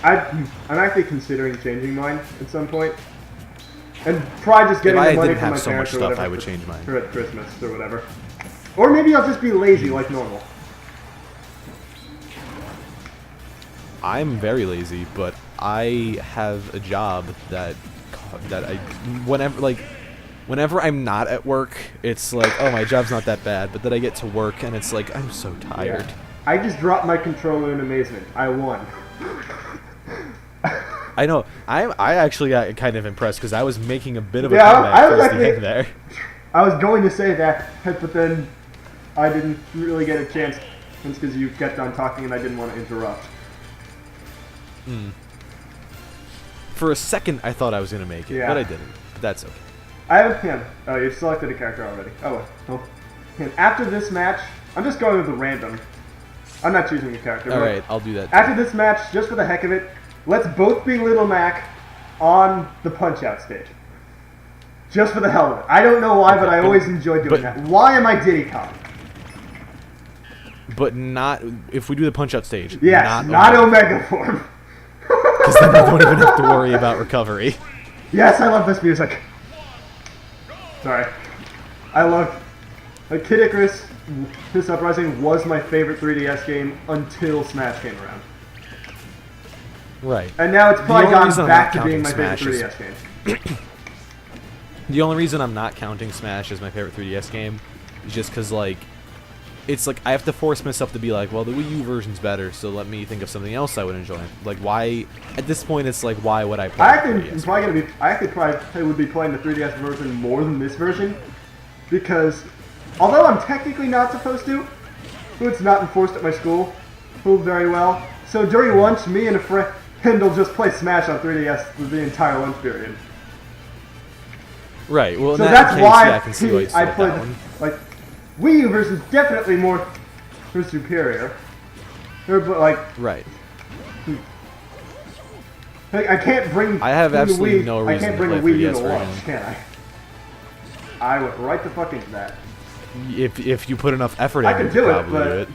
I'm actually considering changing mine at some point. And try just If getting I the money didn't from my have so much parents or stuff, whatever I would change mine. for at Christmas or whatever. Or maybe I'll just be lazy like normal. I'm very lazy, but I have a job that I whenever I'm not at work, it's like, oh, my job's not that bad, but then I get to work and it's like, I'm so tired. Yeah. I just dropped my controller in amazement. I won. I know. I actually got kind of impressed because I was making a bit of a Yeah, comeback I was towards actually- the end there. I was going to say that, but then I didn't really get a chance. It's because you kept on talking and I didn't want to interrupt. For a second, I thought I was going to make it, Yeah. but I didn't. But that's okay. I have a pin. Oh, you've selected a character already. Oh, well. And after this match, I'm just going with the random. I'm not choosing a character. All but right, I'll do that. After this match, just for the heck of it, let's both be Little Mac on the Punch-Out stage. Just for the hell of it. I don't know why, but I always enjoy doing but- that. Why am I Diddy Kong? But not if we do the punch-out stage. Yes, not Omega form. Because then I don't even have to worry about recovery. Yes, I love this music. Sorry. I love... Kid Icarus, His Uprising was my favorite 3DS game until Smash came around. Right. And now it's probably only gone reason I'm back not to being my counting favorite Smash 3DS game. The only reason I'm not counting Smash as my favorite 3DS game is just because, like, it's like I have to force myself to be like, well, the Wii U version's better, so let me think of something else I would enjoy. Like, why? At this point, it's like, why would I play I the actually 3DS? probably gonna be. I actually probably would be playing the 3DS version more than this version, because although I'm technically not supposed to, it's not enforced at my school, very well. So during lunch, me and a friend will just play Smash on 3DS for the entire lunch period. Right. Well, in So that that's case, why yeah, I can see why you I said played that one. like Wii U version's definitely more superior. But like, Right. I can't bring. I have the absolutely Wii, no I reason can't to bring play the Wii U 3DS to lunch, version. can I? I went right the fuck into that. If you put enough effort I into could it, you do it, probably but do it.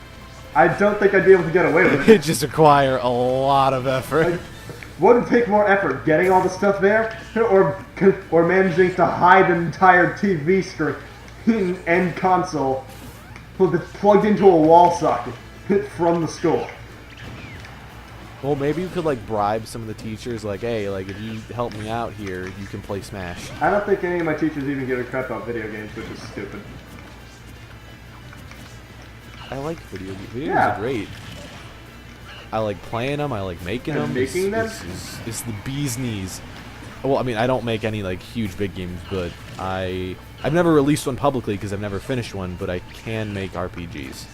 I don't think I'd be able to get away with It it. just require a lot of effort. What would take more effort, getting all the stuff there, or managing to hide an entire TV screen and console that's plugged into a wall socket from the school? Well, maybe you could like bribe some of the teachers, like, hey, like if you help me out here, you can play Smash. I don't think any of my teachers even give a crap about video games, which is stupid. I like video games. Video Yeah. games are great. I like playing them. I like making And them. making them? It's the bee's knees. Well, I mean, I don't make any like huge big games, but I've never released one publicly because I've never finished one. But I can make RPGs,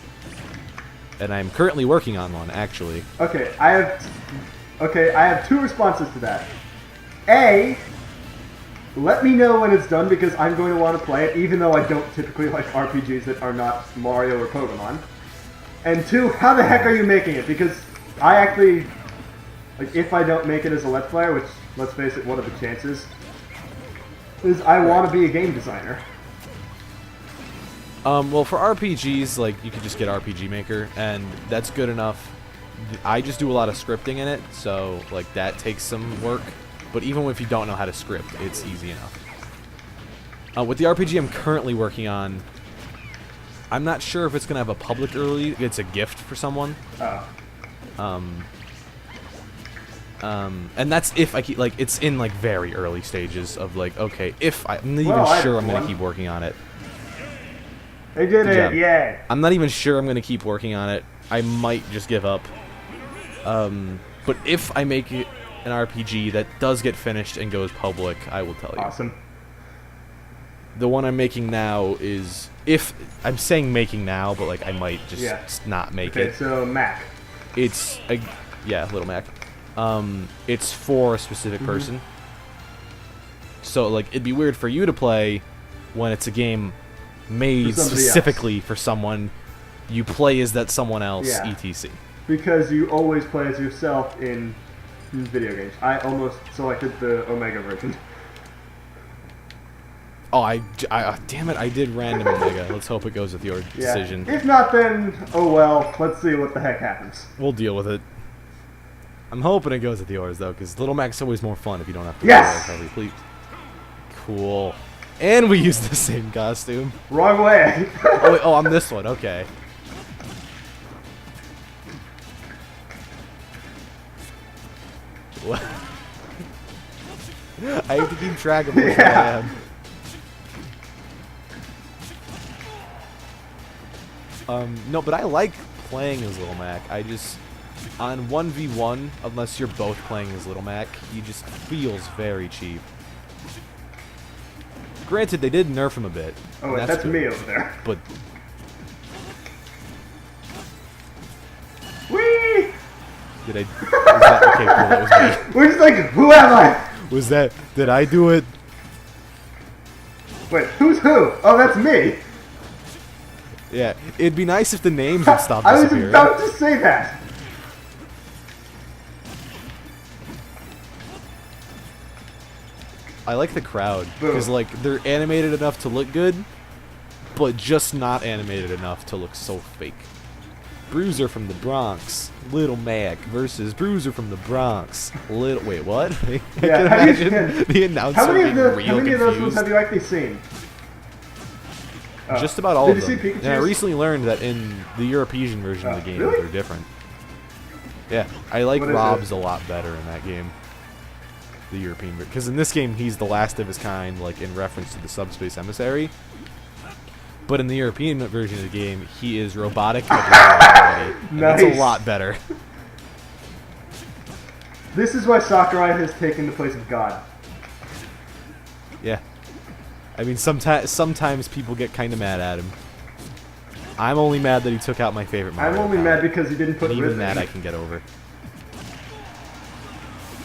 and I'm currently working on one actually. Okay, I have two responses to that. A, let me know when it's done because I'm going to want to play it, even though I don't typically like RPGs that are not Mario or Pokemon. And two, how the heck are you making it? Because I actually, like, if I don't make it as a Let's Player, which, let's face it, what are the chances? Is I want to be a game designer. Well, for RPGs, like you could just get RPG Maker, and that's good enough. I just do a lot of scripting in it, so like that takes some work. But even if you don't know how to script, it's easy enough. With the RPG I'm currently working on, I'm not sure if it's gonna have a public early. It's a gift for someone. Oh. And that's if I keep like it's in like very early stages of like okay, if I'm not Well, even I sure have I'm gonna one. keep working on it. They did Good it, job. yay! I'm not even sure I'm gonna keep working on it. I might just give up. But if I make it an RPG that does get finished and goes public, I will tell you. Awesome. The one I'm making now is if I'm saying making now, but like I might just Yeah. not make Okay, it. so Mac. It's yeah, Little Mac. It's for a specific Mm-hmm. person. So like it'd be weird for you to play when it's a game made For somebody specifically for someone. You play as that someone else, Yeah. etc. Because you always play as yourself in video games. I almost selected the Omega version. Oh, damn it! I did random Omega. Let's hope it goes with your Yeah. decision. If not, then oh well. Let's see what the heck happens. We'll deal with it. I'm hoping it goes with yours though, because Little Mac's always more fun if you don't have to Yes! worry about recovery. Cool. And we use the same costume. Wrong way. Oh, wait, oh, I'm this one. Okay. What? I have to keep track of which one I am. No, but I like playing as Little Mac. I just, on 1v1, unless you're both playing as Little Mac, he just feels very cheap. Granted, they did nerf him a bit. Oh, wait, that's me over there. But Whee! did I? Was that, okay, cool. That was me. We're just like, who am I? Was that? Did I do it? Wait, who's who? Oh, that's me. Yeah, it'd be nice if the names would stop I was disappearing. about to say that. I like the crowd Boom. because like they're animated enough to look good, but just not animated enough to look so fake. Bruiser from the Bronx, Little Mac versus Bruiser from the Bronx. Little wait, what? I Yeah, can imagine the announcer how many being of real those ones confused. have you actually seen? Oh. Just about all Did of you them. see Pikachu's? And I recently learned that in the European version of the game, really? they're different. Yeah, I like What is Rob's it? a lot better in that game. The European, because in this game he's the last of his kind, like in reference to the subspace emissary. But in the European version of the game, he is robotic. But already, and that's Nice. a lot better. This is why Sakurai has taken the place of God. Yeah, I mean sometimes people get kind of mad at him. I'm only mad that he took out my favorite Mario. I'm only palette. mad because he didn't put And even Riz that in. I can get over.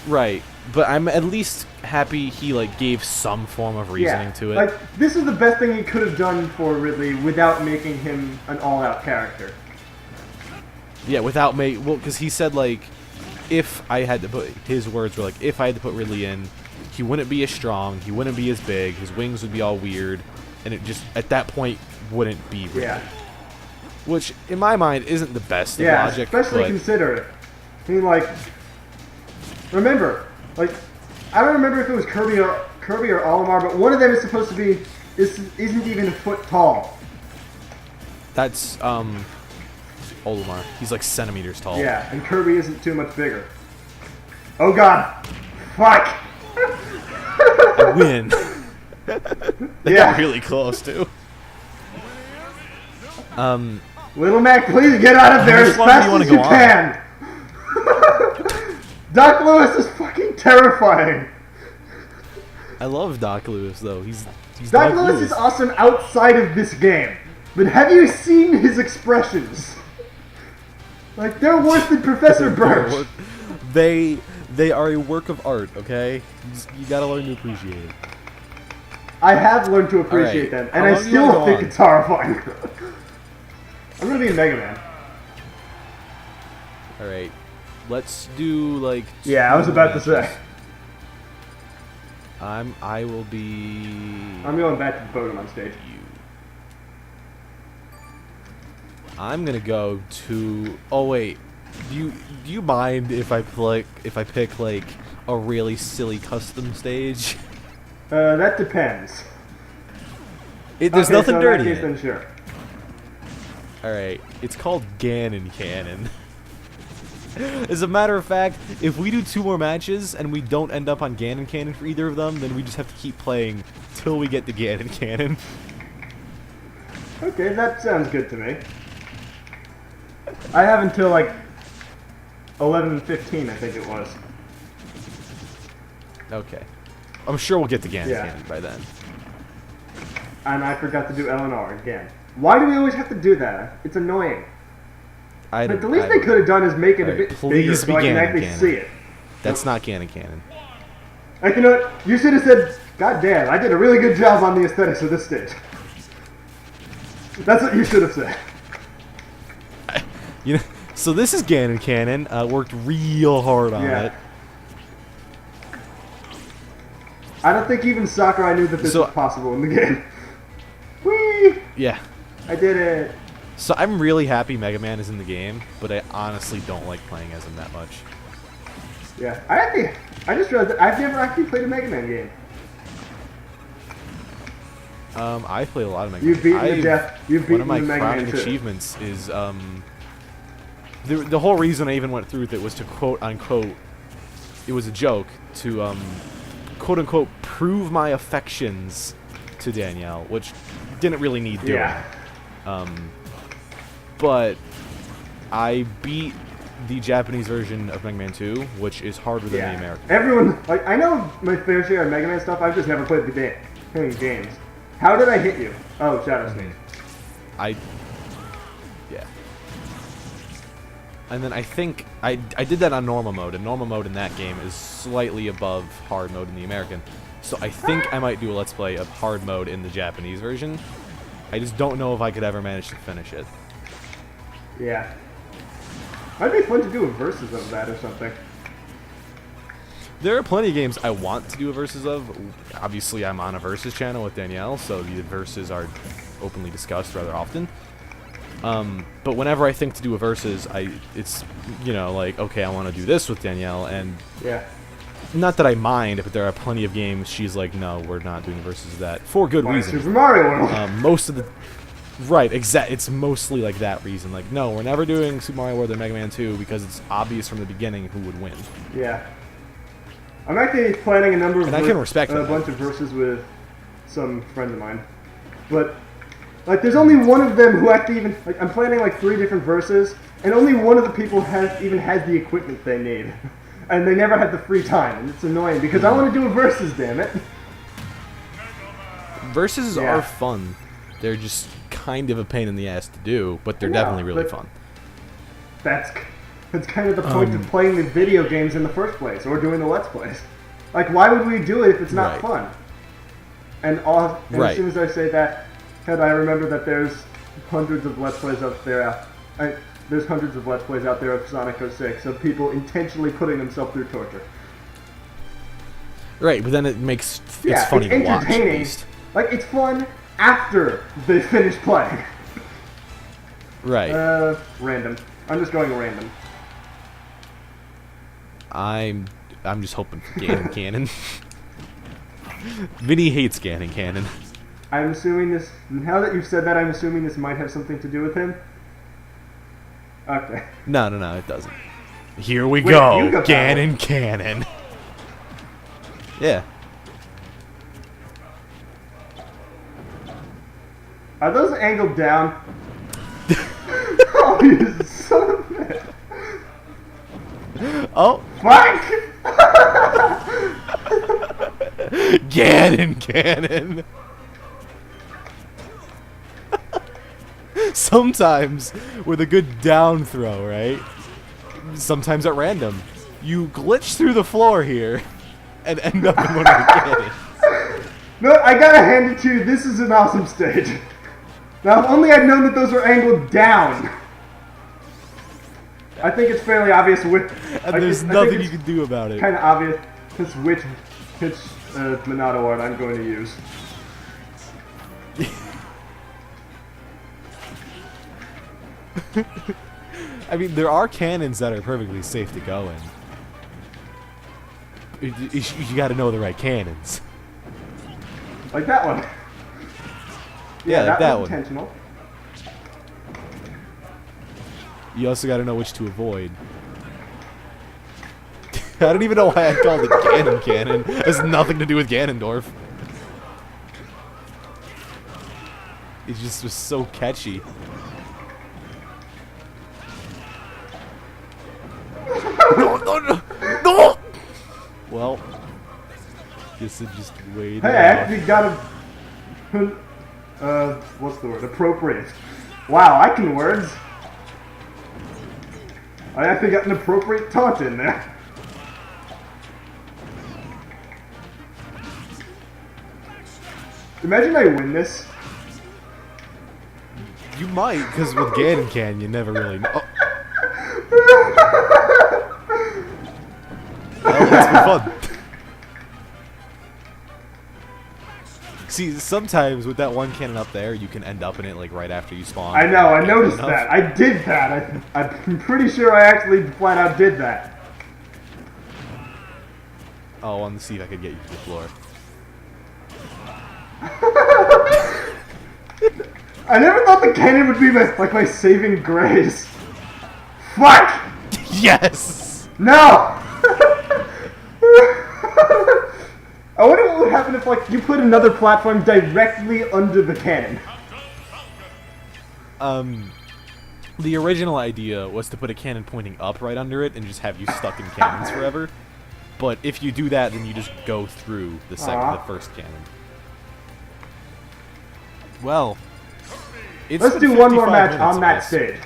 Right, but I'm at least happy he like gave some form of reasoning to it. Like, this is the best thing he could have done for Ridley without making him an all-out character. Yeah, without well, because he said like, if I had to put, his words were like, if I had to put Ridley in, he wouldn't be as strong, he wouldn't be as big, his wings would be all weird, and it just at that point wouldn't be Ridley. Yeah. Which in my mind isn't the best of Yeah, logic. especially but consider it. I mean, like, remember, like, I don't remember if it was Kirby or Olimar, but one of them is supposed to be isn't even a foot tall. that's Olimar. He's like centimeters tall. Yeah, and Kirby isn't too much bigger. Oh God, fuck! I win. They Yeah. got really close too. Little Mac, please get out of there as much longer do fast you wanna as you go on? can. Doc Lewis is fucking terrifying. I love Doc Lewis though. He's Doc Lewis is awesome outside of this game, but have you seen his expressions? Like, they're worse than Professor Birch. They are a work of art. Okay, you gotta learn to appreciate it. I have learned to appreciate Alright, them, and how I long do you wanna still go think on? it's horrifying. I'm gonna be a Mega Man. All right, let's do like. Yeah, I was 2 about to matches. say. I will be. I'm going back to the Pokemon stage. You. I'm gonna go to. Oh wait, do you mind if I pick like a really silly custom stage? That depends. There's Okay, nothing so dirty In in that case, it. then sure. All right, it's called Ganon Cannon. As a matter of fact, if we do 2 more matches and we don't end up on Ganon Cannon for either of them, then we just have to keep playing till we get to Ganon Cannon. Okay, that sounds good to me. I have until like 11:15, I think it was. Okay. I'm sure we'll get to Ganon Yeah. Cannon by then. And I forgot to do Eleanor again. Why do we always have to do that? It's annoying. But the least they could have done is make it a Alright, bit bigger please so be I can Ganon actually Cannon. see it. That's not Ganon Cannon. Like, you know what? You should have said, God damn, I did a really good job on the aesthetics of this stage. That's what you should have said. You know, so this is Ganon Cannon. Worked real hard on Yeah. it. I don't think even Sakurai knew that this So- was possible in the game. Whee! Yeah. I did it. So I'm really happy Mega Man is in the game, but I honestly don't like playing as him that much. Yeah. I just realized that I've never actually played a Mega Man game. I play a lot of Mega You've Man. beaten the death. You've One beaten of my the Mega Man crowning 2. achievements is the whole reason I even went through with it was to quote unquote, it was a joke to quote unquote prove my affections to Danielle, which didn't really need doing. Yeah. But I beat the Japanese version of Mega Man 2, which is harder than the American. Everyone, like, I know my fair share of Mega Man stuff. I've just never played the games. How did I hit you? Oh, Shadow Sneak. Yeah. And then I think I did that on normal mode, and normal mode in that game is slightly above hard mode in the American. So I think I might do a Let's Play of hard mode in the Japanese version. I just don't know if I could ever manage to finish it. Yeah. Might be fun to do a versus of that or something. There are plenty of games I want to do a versus of. Obviously, I'm on a versus channel with Danielle, so the verses are openly discussed rather often. But whenever I think to do a versus, it's, you know, like, okay, I want to do this with Danielle, and Yeah. not that I mind, but there are plenty of games she's like, no, we're not doing versus of that, for good reason. Super Mario World. Most of the... Right, it's mostly like that reason. Like, no, we're never doing Super Mario World or Mega Man 2 because it's obvious from the beginning who would win. Yeah. I'm actually planning a number of And I can respect a that. bunch of verses with some friend of mine. But, like, there's only one of them who actually even... Like, I'm planning, like, 3 different verses, and only one of the people even has the equipment they need. And they never have the free time, and it's annoying, because I want to do a versus, damn it. Versus Yeah. are fun. They're just kind of a pain in the ass to do, but they're I know, definitely really but- fun. That's kind of the point of playing the video games in the first place, or doing the Let's Plays. Like, why would we do it if it's not Right. fun? And Right. as soon as I say that, I remember that there's hundreds of Let's Plays out there. There's hundreds of Let's Plays out there of Sonic 06 of people intentionally putting themselves through torture. Right, but then it makes Yeah, it's funny it's to watch. At entertaining. least. Like, it's fun after they finish playing. Right. Random. I'm just going random. I'm just hoping for Ganon Cannon. Vinny hates Ganon Cannon. I'm assuming this... Now that you've said that, I'm assuming this might have something to do with him. Okay. No, it doesn't. Here we Wait, go, you got Ganon Cannon. Yeah. Are those angled down? Oh, you son of a bitch. Oh, Fuck! Ganon Cannon. Sometimes with a good down throw, right? Sometimes at random, you glitch through the floor here and end up in one of the cannons. No, I gotta hand it to you. This is an awesome stage. Now, if only I'd known that those were angled down. I think it's fairly obvious which... And there's nothing you can do about it. Kind of obvious which Monado art I'm going to use. I mean, there are cannons that are perfectly safe to go in. You gotta know the right cannons. Like that one. Yeah, like that was one. intentional. You also gotta know which to avoid. I don't even know why I called it Ganon Cannon. It has nothing to do with Ganondorf. It just was so catchy. No! Well, guess it just waited. Hey, I actually got a... what's the word? Appropriate. Wow, I can words. I actually got an appropriate taunt in there. Imagine I win this. You might, because with Ganon Cannon, you never really know. Well, that's been fun. See, sometimes with that one cannon up there, you can end up in it like right after you spawn. I know, I noticed enough. that. I did that. I'm pretty sure I actually flat out did that. Oh, I wanted to see if I could get you to the floor. I never thought the cannon would be my saving grace. Fuck! Yes! No! I wonder what would happen if, like, you put another platform directly under the cannon. The original idea was to put a cannon pointing up right under it and just have you stuck in cannons forever. But if you do that, then you just go through the first cannon. Well, let's do one more match on that stage.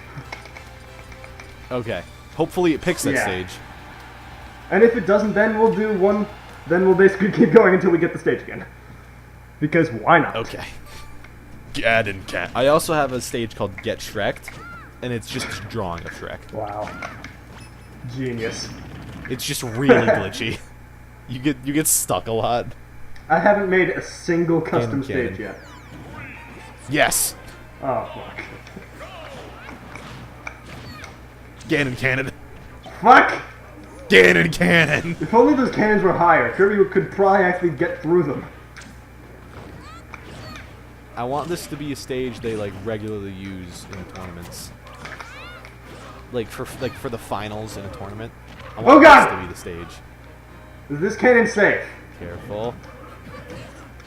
Okay. Hopefully it picks that stage. And if it doesn't, then we'll do one. Then we'll basically keep going until we get the stage again. Because why not? Okay. Ganon Cat. I also have a stage called Get Shrek'd, and it's just a drawing of Shrek. Wow. Genius. It's just really glitchy. You get stuck a lot. I haven't made a single custom stage yet. Yes. Oh fuck. Ganon Cannon. Fuck! Ganon Cannon! If only those cannons were higher, Kirby could probably actually get through them. I want this to be a stage they like regularly use in tournaments. Like for the finals in a tournament. I want this to be the stage. Is this cannon safe? Careful.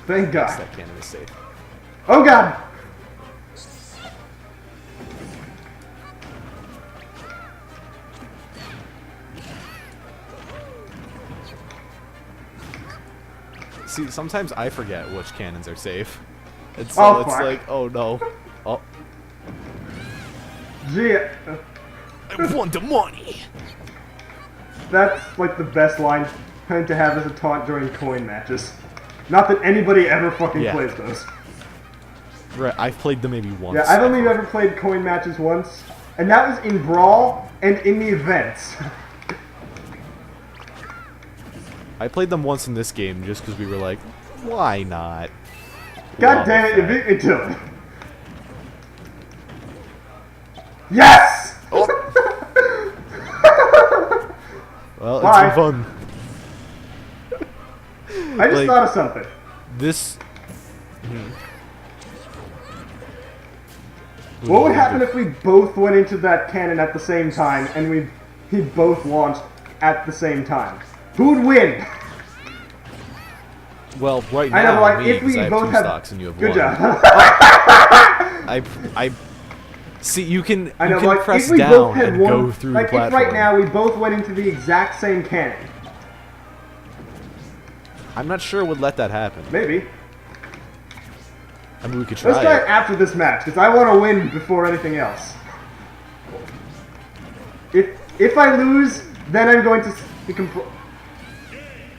Thank God. Yes, that cannon is safe. Oh God! See, sometimes I forget which cannons are safe. And so it's like, oh no. Oh. Gee, I want the money! that's like the best line to have as a taunt during coin matches. Not that anybody ever fucking plays those. Right, I've played them maybe once. Yeah, I've only ever played coin matches once, and that was in Brawl and in the events. I played them once in this game just because we were like, why not? God damn it, you beat me to it. Yes! Oh. Well, Bye. it's been fun. I just thought of something. This... What would happen if we both went into that cannon at the same time and we both launched at the same time? Who'd win? Well, right I now, know, like, me, if we 'cause I have both two have stocks and you have good one. job. I see. You can I know, you can like, press if we both down had and one, go through like the if platform. right now we both went into the exact same cannon, I'm not sure would let that happen. maybe. I mean, we could try Let's try it it. after this match because I want to win before anything else. If I lose, then I'm going to become.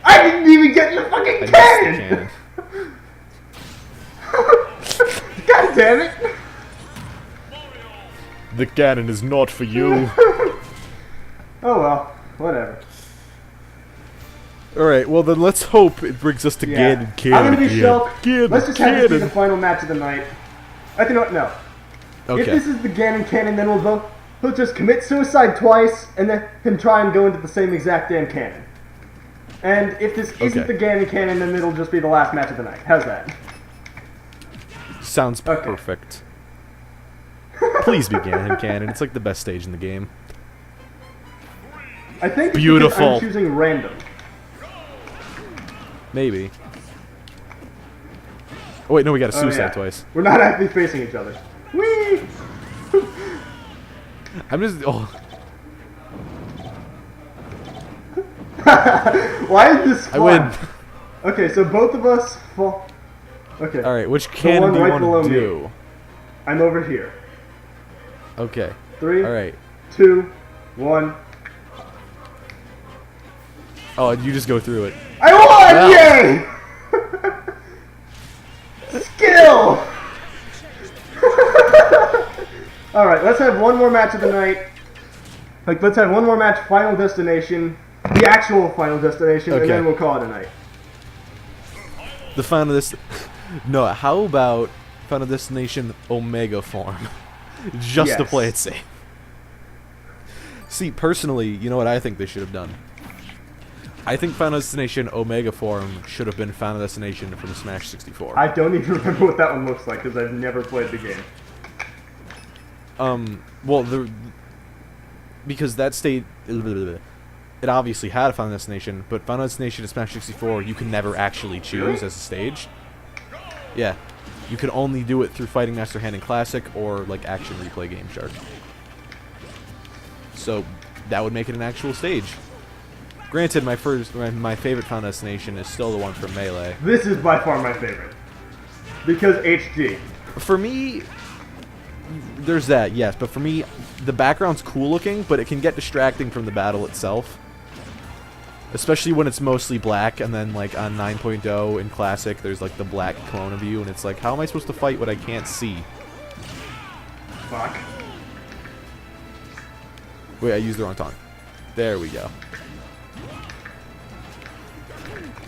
I didn't even get in the fucking I missed cannon! the cannon. God damn it! The cannon is not for you. Oh well, whatever. Alright, well then let's hope it brings us to Yeah. Ganon Cannon. I'm gonna be Shulk. Ganon Let's just have this be the Cannon. final match of the night. I think what? No. Okay. If this is the Ganon Cannon, then he'll just commit suicide twice and then try and go into the same exact damn cannon. And if this isn't the Ganon Cannon, then it'll just be the last match of the night. How's that? Sounds Okay. perfect. Please be Ganon Cannon. It's like the best stage in the game. I think it's Beautiful. because I'm choosing random. Maybe. Oh wait, no, we got a suicide yeah. twice. We're not actually facing each other. Whee! I'm just. Oh, Why is this fun? I win. Okay, so both of us fall. Okay. All right, which cannon one do you right want below to me. do? I'm over here. Okay. 3, All right. 2, 1. Oh, you just go through it. I won! Wow. Yay! Skill! Alright, let's have one more match of the night. Like, let's have one more match, Final Destination. The actual Final Destination, and Okay. then we'll call it a night. The Final No, how about Final Destination Omega form? Just to Yes. play it safe. See, personally, you know what I think they should have done? I think Final Destination Omega form should have been Final Destination from Smash 64. I don't even remember what that one looks like, because I've never played the game. Well, because that state, it obviously had a Final Destination, but Final Destination to Smash 64, you can never actually choose as a stage. Yeah, you can only do it through Fighting Master Hand in Classic or like Action Replay Game Shark. So that would make it an actual stage. Granted, my favorite Final Destination is still the one from Melee. This is by far my favorite because HG. For me, there's that, yes, but for me, the background's cool looking, but it can get distracting from the battle itself. Especially when it's mostly black, and then, like, on 9.0 in Classic, there's, like, the black clone of you, and it's like, how am I supposed to fight what I can't see? Fuck. Wait, I used the wrong taunt. There we go.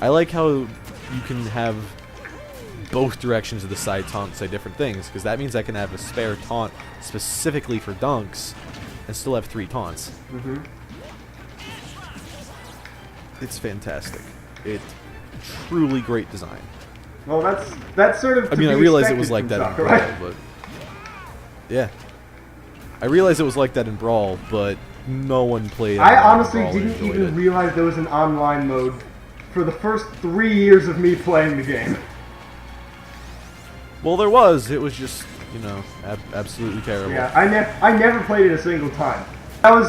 I like how you can have both directions of the side taunt say different things, because that means I can have a spare taunt specifically for dunks and still have 3 taunts. Mm-hmm. It's fantastic. It truly great design. Well, that's sort of. I mean, I realize it was like that in Brawl, right? but yeah, I realize it was like that in Brawl, but no one played. I honestly Brawl and didn't enjoyed even realize there was an online mode for the first 3 years of me playing the game. Well, there was. It was just, you know, absolutely terrible. Yeah, I never played it a single time. That was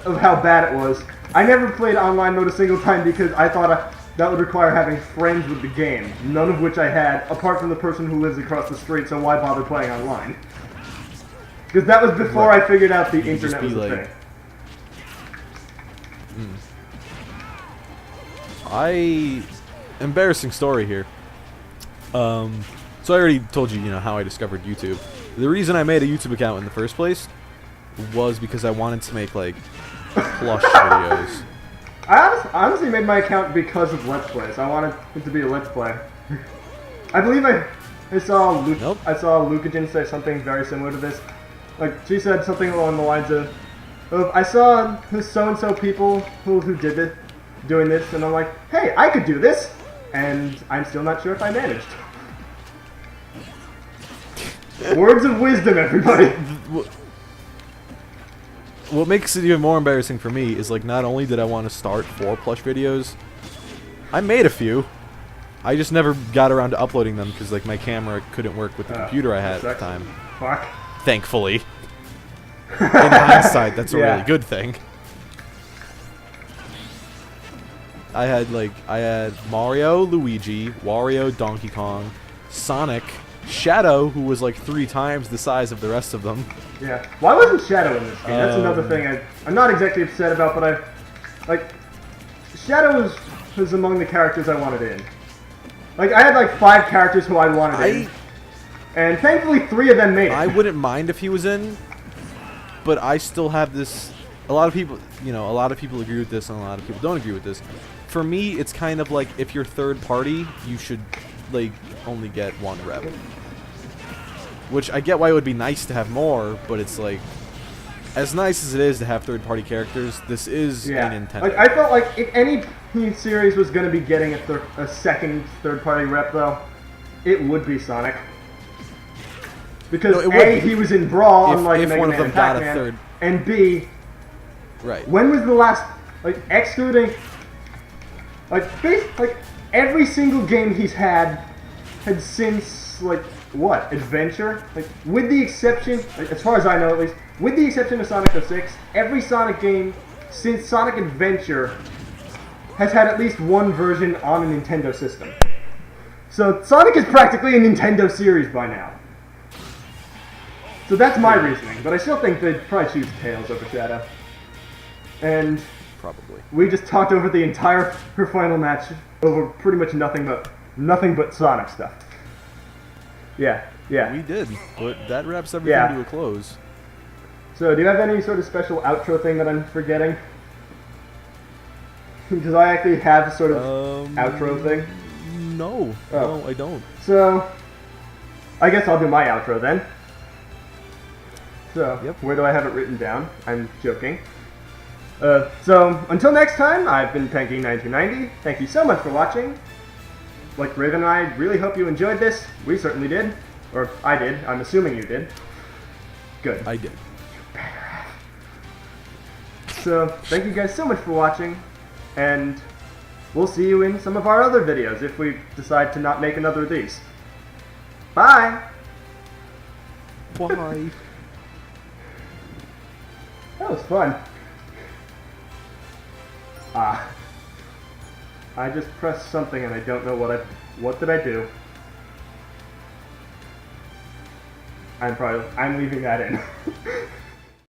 of how bad it was. I never played online mode a single time because I thought that would require having friends with the game, none of which I had, apart from the person who lives across the street, so why bother playing online? Because that was before Right. I figured out the You could internet just was be a like- thing. Embarrassing story here. So I already told you, you know, how I discovered YouTube. The reason I made a YouTube account in the first place was because I wanted to make, like, plush videos. I honestly made my account because of Let's Plays. I wanted it to be a Let's Play. I believe I saw Nope. I saw Lucagen say something very similar to this. Like, she said something along the lines of I saw this so-and-so people who did it, doing this, and I'm like, hey, I could do this! And I'm still not sure if I managed. Words of wisdom, everybody! What makes it even more embarrassing for me is, like, not only did I want to start 4 plush videos, I made a few. I just never got around to uploading them because, like, my camera couldn't work with the computer I had at the time. Fuck. Thankfully. In hindsight, that's a Yeah. really good thing. I had Mario, Luigi, Wario, Donkey Kong, Sonic, Shadow, who was like 3 times the size of the rest of them. Yeah. Why wasn't Shadow in this game? That's another thing I'm not exactly upset about, but Shadow was among the characters I wanted in. Like, I had like 5 characters who I wanted in. And thankfully 3 of them made it. I wouldn't mind if he was in, but I still have this. A lot of people, you know, a lot of people agree with this, and a lot of people don't agree with this. For me, it's kind of like if you're third party, you should like only get 1 rep. Which I get why it would be nice to have more, but it's like, as nice as it is to have third party characters, this is a Nintendo. Like, I felt like if any series was going to be getting a second third party rep, though, it would be Sonic. Because No, it A, would be. he was in Brawl, If unlike Mega one Man of them and got a Pac-Man, third- and B, Right. when was the last, like, excluding, like every single game he's had since, like, what, Adventure? Like, with the exception, like, as far as I know at least, with the exception of Sonic 06, every Sonic game since Sonic Adventure has had at least 1 version on a Nintendo system. So Sonic is practically a Nintendo series by now. So that's my reasoning, but I still think they'd probably choose Tails over Shadow. And Probably. we just talked over the entire final match over pretty much nothing but Sonic stuff. Yeah. We did, but that wraps everything to a close. So, do you have any sort of special outro thing that I'm forgetting? Because I actually have a sort of outro thing. No, Oh. no, I don't. So, I guess I'll do my outro then. So, Yep. where do I have it written down? I'm joking. So, until next time, I've been Panky1990. Thank you so much for watching. Like Raven and I really hope you enjoyed this. We certainly did. Or I did. I'm assuming you did. Good. I did. So, thank you guys so much for watching, and we'll see you in some of our other videos if we decide to not make another of these. Bye! Why? That was fun. I just pressed something and I don't know what did I do? I'm leaving that in.